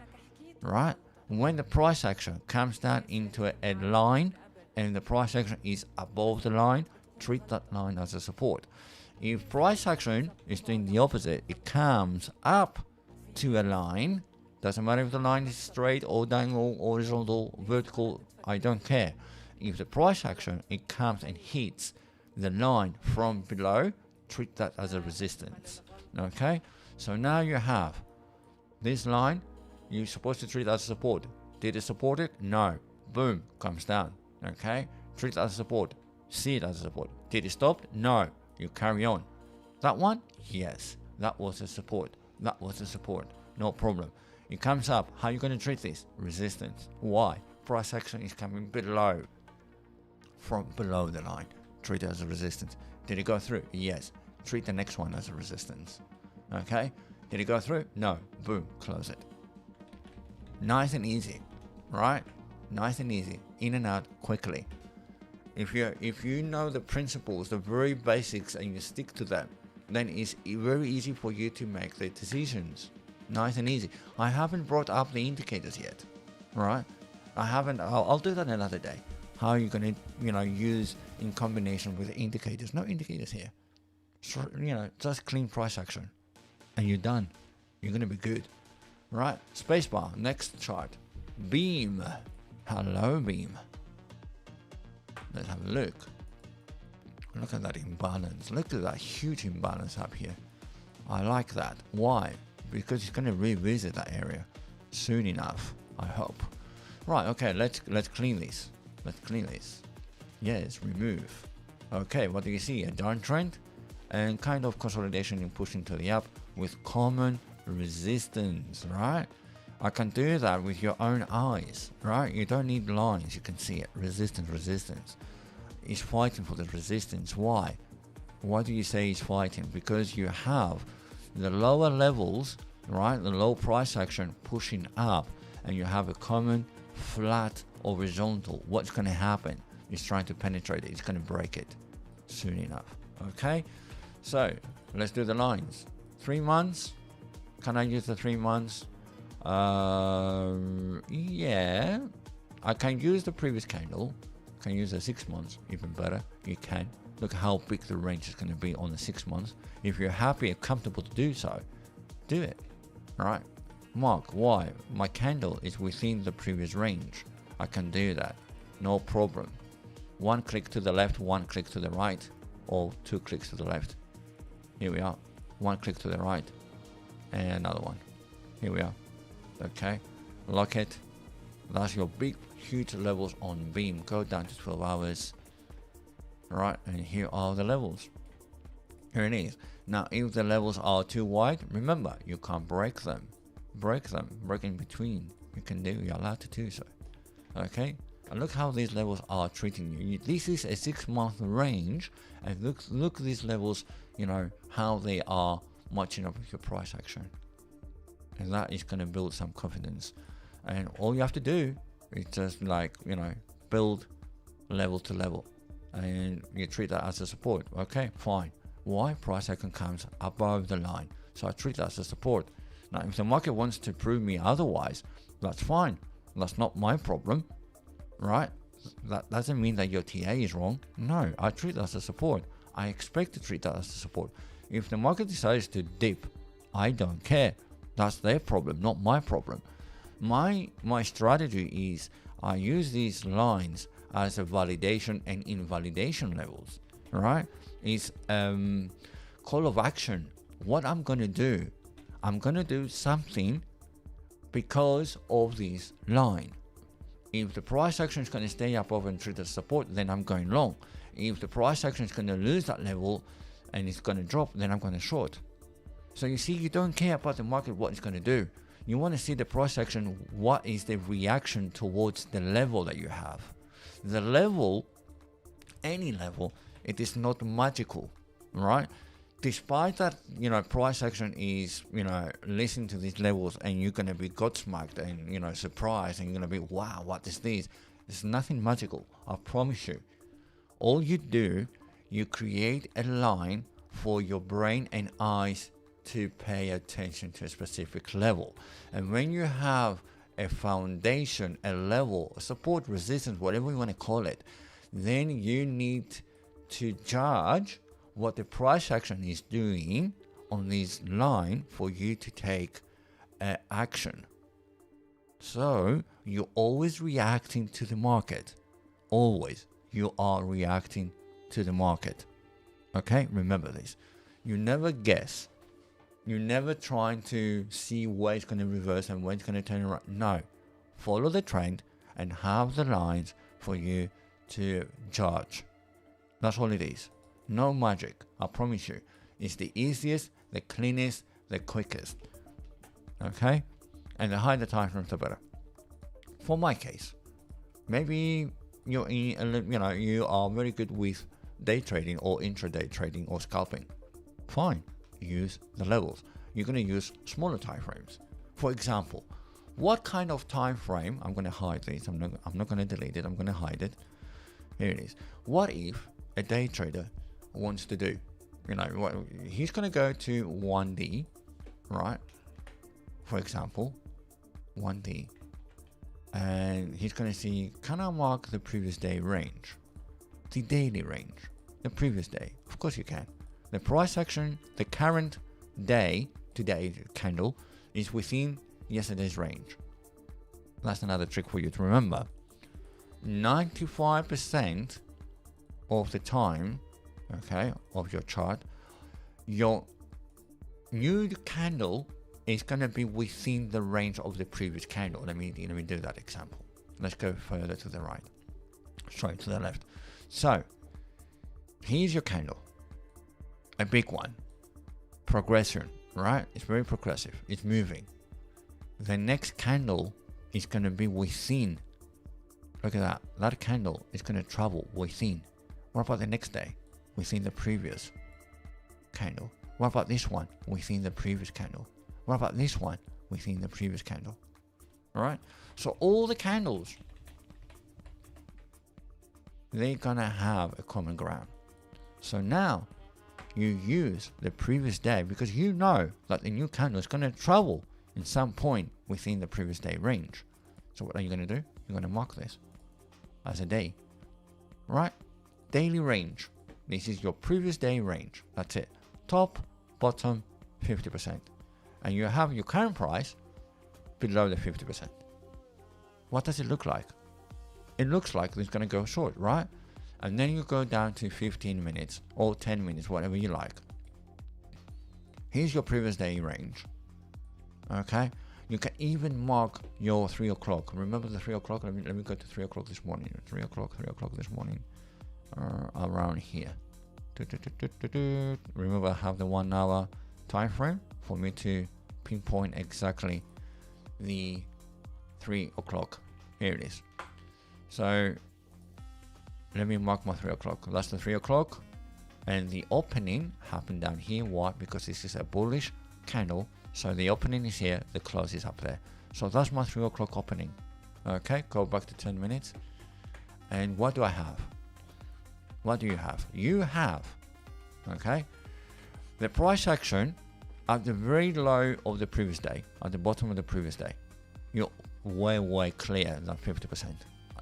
Right? When the price action comes down into a line and the price action is above the line, treat that line as a support. If price action is doing the opposite, it comes up to a line, doesn't matter if the line is straight or diagonal, horizontal, vertical, I don't care. If the price action, it comes and hits the line from below, treat that as a resistance. Okay, so now you have this line, you're supposed to treat as support. Did it support it? No. Boom, comes down. Okay, treat it as support. See it as support. Did it stop? No. You carry on. That one? Yes. That was a support. That was a support. No problem. It comes up. How are you going to treat this? Resistance. Why? Price action is coming below. From below the line. Treat it as a resistance. Did it go through? Yes. Treat the next one as a resistance. Okay? Did it go through? No. Boom. Close it. Nice and easy. Right? Nice and easy. In and out quickly. If you know the principles, the very basics, and you stick to them, then it's very easy for you to make the decisions. Nice and easy. I haven't brought up the indicators yet, right? I haven't. I'll do that another day. How are you going to, use in combination with the indicators? No indicators here. So, just clean price action, and you're done. You're going to be good, right? Spacebar. Next chart. Beam. Hello, Beam. Let's have a look. Look at that imbalance. Look at that huge imbalance up here. I like that. Why? Because it's going to revisit that area soon enough, I hope. Right, okay, let's clean this. Let's clean this. Yes, remove. Okay, what do you see? A downtrend and kind of consolidation and pushing to the up with common resistance, right? I can do that with your own eyes, right? You don't need lines, you can see it. Resistance. It's fighting for the resistance. Why? Why do you say it's fighting? Because you have the lower levels, right? The low price action pushing up, and you have a common flat horizontal. What's going to happen? It's trying to penetrate it. It's going to break it soon enough. Okay, so let's do the lines. 3 months. Can I use the 3 months? Yeah, I can use the previous candle. I can use the 6 months, even better. You can. Look how big the range is going to be on the 6 months. If you're happy and comfortable to do so, do it. All right. Mark, why? My candle is within the previous range. I can do that. No problem. 1 click to the left, 1 click to the right, or 2 clicks to the left. Here we are. 1 click to the right, and another one. Here we are. Okay. Lock it. That's your big, huge levels on beam. Go down to 12 hours. Right, and here are the levels. Here it is. Now, if the levels are too wide, remember, you can't break them. Break in between. You can do, you're allowed to do so. Okay, and look how these levels are treating you. This is a 6 month range, and look these levels, you know, how they are matching up with your price action. And that is going to build some confidence. And all you have to do is just like, you know, build level to level. And you treat that as a support. Okay, fine. Why? Price action comes above the line. So I treat that as a support. Now, if the market wants to prove me otherwise, that's fine. That's not my problem, right? That doesn't mean that your TA is wrong. No, I treat that as a support. I expect to treat that as a support. If the market decides to dip, I don't care. That's their problem, not my problem. My strategy is I use these lines as a validation and invalidation levels, right? It's call of action. What I'm going to do, I'm going to do something because of this line. If the price action is going to stay above and treat as support, then I'm going long. If the price action is going to lose that level and it's going to drop, then I'm going to short. So you see, you don't care about the market, what it's going to do. You want to see the price action, what is the reaction towards the level that you have. The level, any level, it is not magical, right? Despite that, you know, price action is, you know, listen to these levels and you're going to be gobsmacked and, you know, surprised and you're going to be, wow, what is this? There's nothing magical, I promise you. All you do, you create a line for your brain and eyes to pay attention to a specific level. And when you have a foundation, a level, a support, resistance, whatever you want to call it, then you need to judge what the price action is doing on this line for you to take action. So you're always reacting to the market. Always. You are reacting to the market. Okay? Remember this. You never guess. You're never trying to see where it's going to reverse and when it's going to turn around. No. Follow the trend and have the lines for you to judge. That's all it is. No magic. I promise you. It's the easiest, the cleanest, the quickest. Okay? And the higher the time frames, the better. For my case, maybe you're in, you know, you are very good with day trading or intraday trading or scalping. Fine. Use the levels. You're going to use smaller time frames. For example, what kind of time frame? I'm going to hide this. I'm not going to delete it. I'm going to hide it. Here it is. What if a day trader wants to do, you know, he's going to go to 1D, right? For example, 1D, and he's going to see, can I mark the previous day range, the daily range, the previous day? Of course you can. The price action, the current day, today candle, is within yesterday's range. That's another trick for you to remember. 95% of the time, okay, of your chart, your new candle is going to be within the range of the previous candle. Let me do that example. Let's go further to the right, sorry, to the left. So here's your candle. A big one, progression, right? It's very progressive. It's moving. The next candle is going to be within. Look at that. That candle is going to travel within. What about the next day? Within the previous candle. What about this one? Within the previous candle. What about this one? Within the previous candle. All right. So all the candles, they're gonna have a common ground. So now you use the previous day because you know that the new candle is gonna travel in some point within the previous day range. So what are you gonna do? You're gonna mark this as a day, right? Daily range. This is your previous day range. That's it. Top, bottom, 50%. And you have your current price below the 50%. What does it look like? It looks like it's going to go short, right? And then you go down to 15 minutes or 10 minutes, whatever you like. Here's your previous day range. Okay? You can even mark your 3 o'clock. Remember the 3 o'clock? Let me go to 3 o'clock this morning. 3 o'clock this morning. Around here. Remember, I have the 1 hour time frame for me to pinpoint exactly the 3 o'clock. Here it is. So let me mark my 3 o'clock. That's the 3 o'clock, and the opening happened down here. Why? Because this is a bullish candle, so the opening is here, the close is up there. So that's my 3 o'clock opening. Okay, go back to 10 minutes. And what do I have? What do you have? You have, okay, the price action at the very low of the previous day, at the bottom of the previous day. You're way clear than 50%.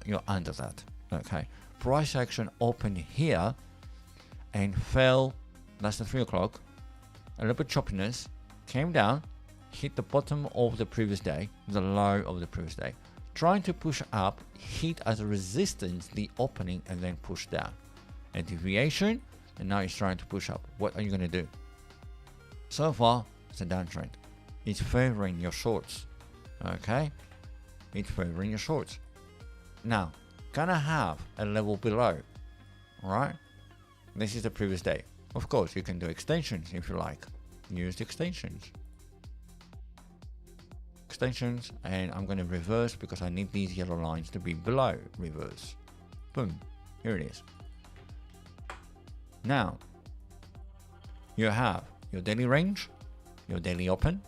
You're under that, okay. Price action opened here and fell, that's the 3 o'clock, a little bit choppiness, came down, hit the bottom of the previous day, the low of the previous day, trying to push up, hit as a resistance the opening and then push down. A deviation, and now it's trying to push up. What are you going to do? So far, it's a downtrend. It's favoring your shorts. Okay? It's favoring your shorts. Now, gonna have a level below. Alright? This is the previous day. Of course, you can do extensions if you like. Use the extensions. Extensions, and I'm going to reverse because I need these yellow lines to be below. Reverse. Boom. Here it is. Now, you have your daily range, your daily open,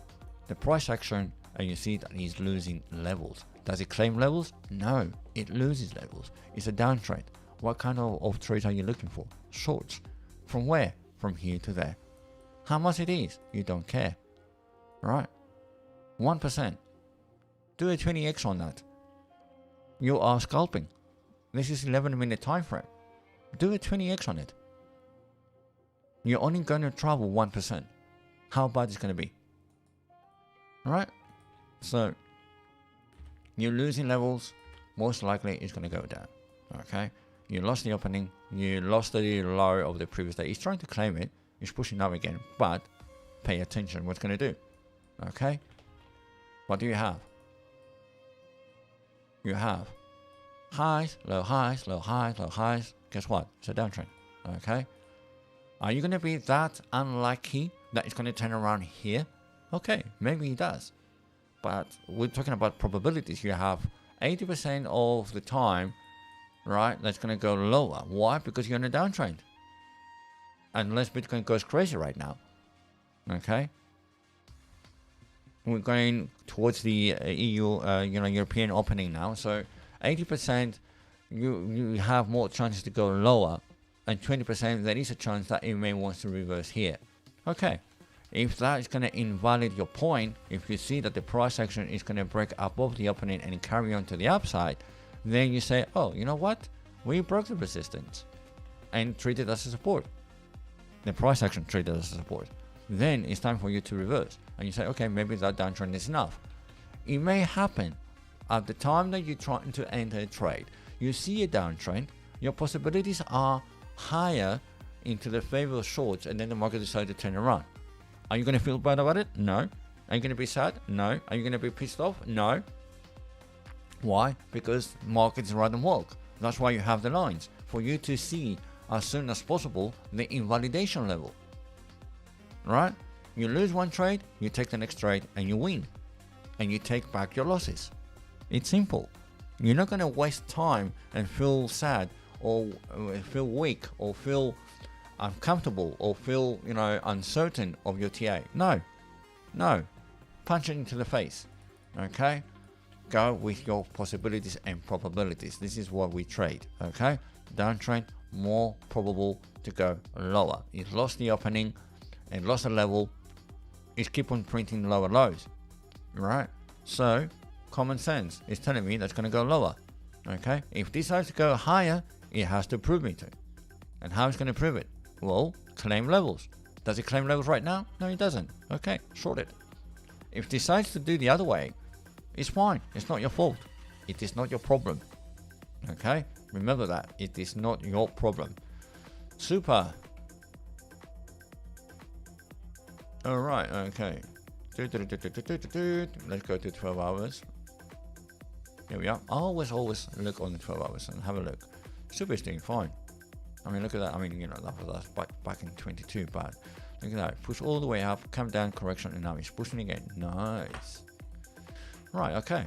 the price action, and you see that it's losing levels. Does it claim levels? No, it loses levels. It's a downtrend. What kind of trades are you looking for? Shorts. From where? From here to there. How much it is? You don't care. Right? 1%. Do a 20x on that. You are scalping. This is 11-minute time frame. Do a 20x on it. You're only going to travel 1%. How bad is it going to be? Alright? So, you're losing levels. Most likely it's going to go down. Okay? You lost the opening. You lost the low of the previous day. It's trying to claim it. It's pushing up again. But, pay attention what's going to do. Okay? What do you have? You have highs, low highs, low highs, low highs. Guess what? It's a downtrend. Okay? Are you going to be that unlucky that it's going to turn around here? Okay, maybe it does. But we're talking about probabilities. You have 80% of the time, right, that's going to go lower. Why? Because you're in a downtrend. Unless Bitcoin goes crazy right now. Okay? We're going towards the EU, European opening now. So 80%, you have more chances to go lower. And 20%, there is a chance that it may want to reverse here. Okay, if that is going to invalidate your point, if you see that the price action is going to break above the opening and carry on to the upside, then you say, oh, you know what? We broke the resistance and treat it as a support. The price action treated as a support. Then it's time for you to reverse. And you say, okay, maybe that downtrend is enough. It may happen at the time that you're trying to enter a trade. You see a downtrend, your possibilities are higher into the favor of shorts, and then the market decides to turn around. Are you going to feel bad about it? No. Are you going to be sad? No. Are you going to be pissed off? No. Why? Because markets ride and walk. That's why you have the lines, for you to see as soon as possible the invalidation level. Right? You lose one trade, you take the next trade, and you win. And you take back your losses. It's simple. You're not going to waste time and feel sad or feel weak or feel uncomfortable or feel, uncertain of your TA. No. Punch it into the face. Okay? go with your possibilities and probabilities. This is what we trade. Okay, downtrend, more probable to go lower. It lost the opening, it lost a level, it keep on printing lower lows, right? So common sense is telling me that's going to go lower. Okay, if it decides to go higher, it has to prove me to. And how it's going to prove it? Well, claim levels. Does it claim levels right now? No, it doesn't. Okay, short it. If it decides to do the other way, it's fine. It's not your fault. It is not your problem. Okay, remember that. It is not your problem. Super. All right, okay. Let's go to 12 hours. Here we are. Always look on the 12 hours and have a look. Super is doing fine. I mean, look at that. I mean, you know, that was back in 22, but look at that. Push all the way up, come down, correction, and now it's pushing again. Nice. Right, okay.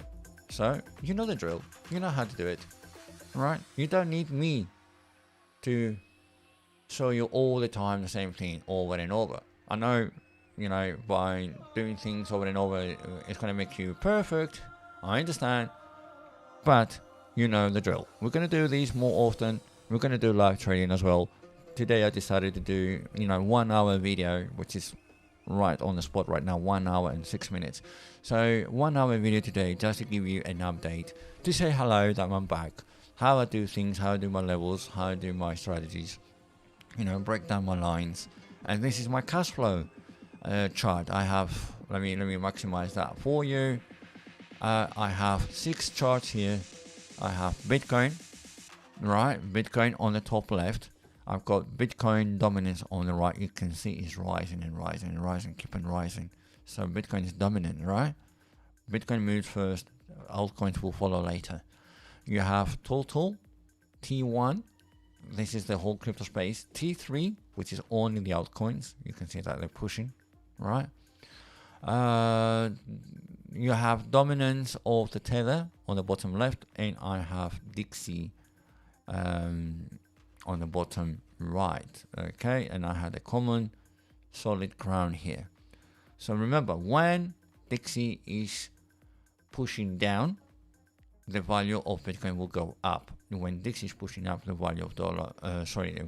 So, you know the drill. You know how to do it. Right? You don't need me to show you all the time the same thing over and over. I know, you know, by doing things over and over, it's going to make you perfect. I understand. But you know the drill. We're going to do these more often. We're going to do live trading as well. Today I decided to do, you know, 1 hour video, which is right on the spot right now, 1 hour and 6 minutes. So 1 hour video today just to give you an update, to say hello that I'm back, how I do things, how I do my levels, how I do my strategies, you know, break down my lines. And this is my cash flow chart. I have, let me maximize that for you. I have 6 charts here. I have Bitcoin, right? Bitcoin on the top left. I've got Bitcoin dominance on the right. You can see it's rising and rising and rising, keep on rising. So Bitcoin is dominant, right? Bitcoin moves first, altcoins will follow later. You have total, T1, this is the whole crypto space. T3, which is only the altcoins. You can see that they're pushing, right? You have dominance of the Tether on the bottom left, and I have Dixie on the bottom right. Okay, and I had a common solid ground here. So remember, when Dixie is pushing down, the value of Bitcoin will go up. When Dixie is pushing up, the value of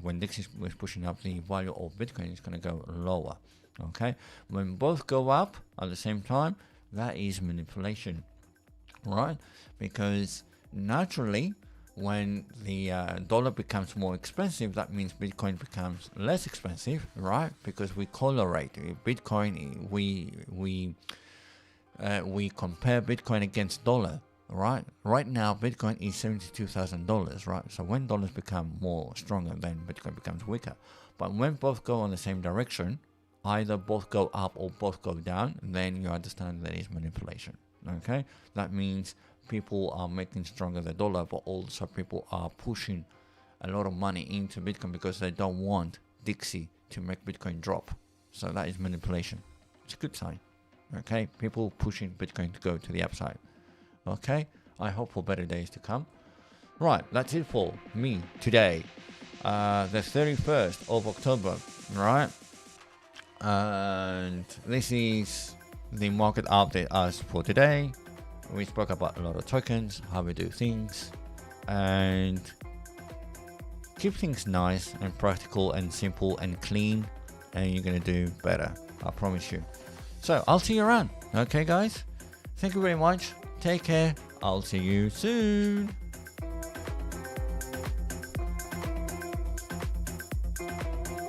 when Dixie is pushing up, the value of Bitcoin is going to go lower. Okay, when both go up at the same time, that is manipulation, right? Because naturally, when the dollar becomes more expensive, that means Bitcoin becomes less expensive, right? Because we correlate Bitcoin, we compare Bitcoin against dollar, right? Right now, Bitcoin is $72,000, right? So when dollars become more stronger, then Bitcoin becomes weaker. But when both go in the same direction, either both go up or both go down, then you understand that is manipulation. Okay, that means people are making stronger the dollar, but also people are pushing a lot of money into Bitcoin because they don't want Dixie to make Bitcoin drop. So that is manipulation. It's a good sign. Okay, people pushing Bitcoin to go to the upside. Okay, I hope for better days to come. Right, that's it for me today, the 31st of October, right? And this is the market update as for today. We spoke about a lot of tokens, how we do things, and keep things nice and practical and simple and clean, and you're gonna do better, I promise you. So I'll see you around. Okay guys, thank you very much, take care, I'll see you soon.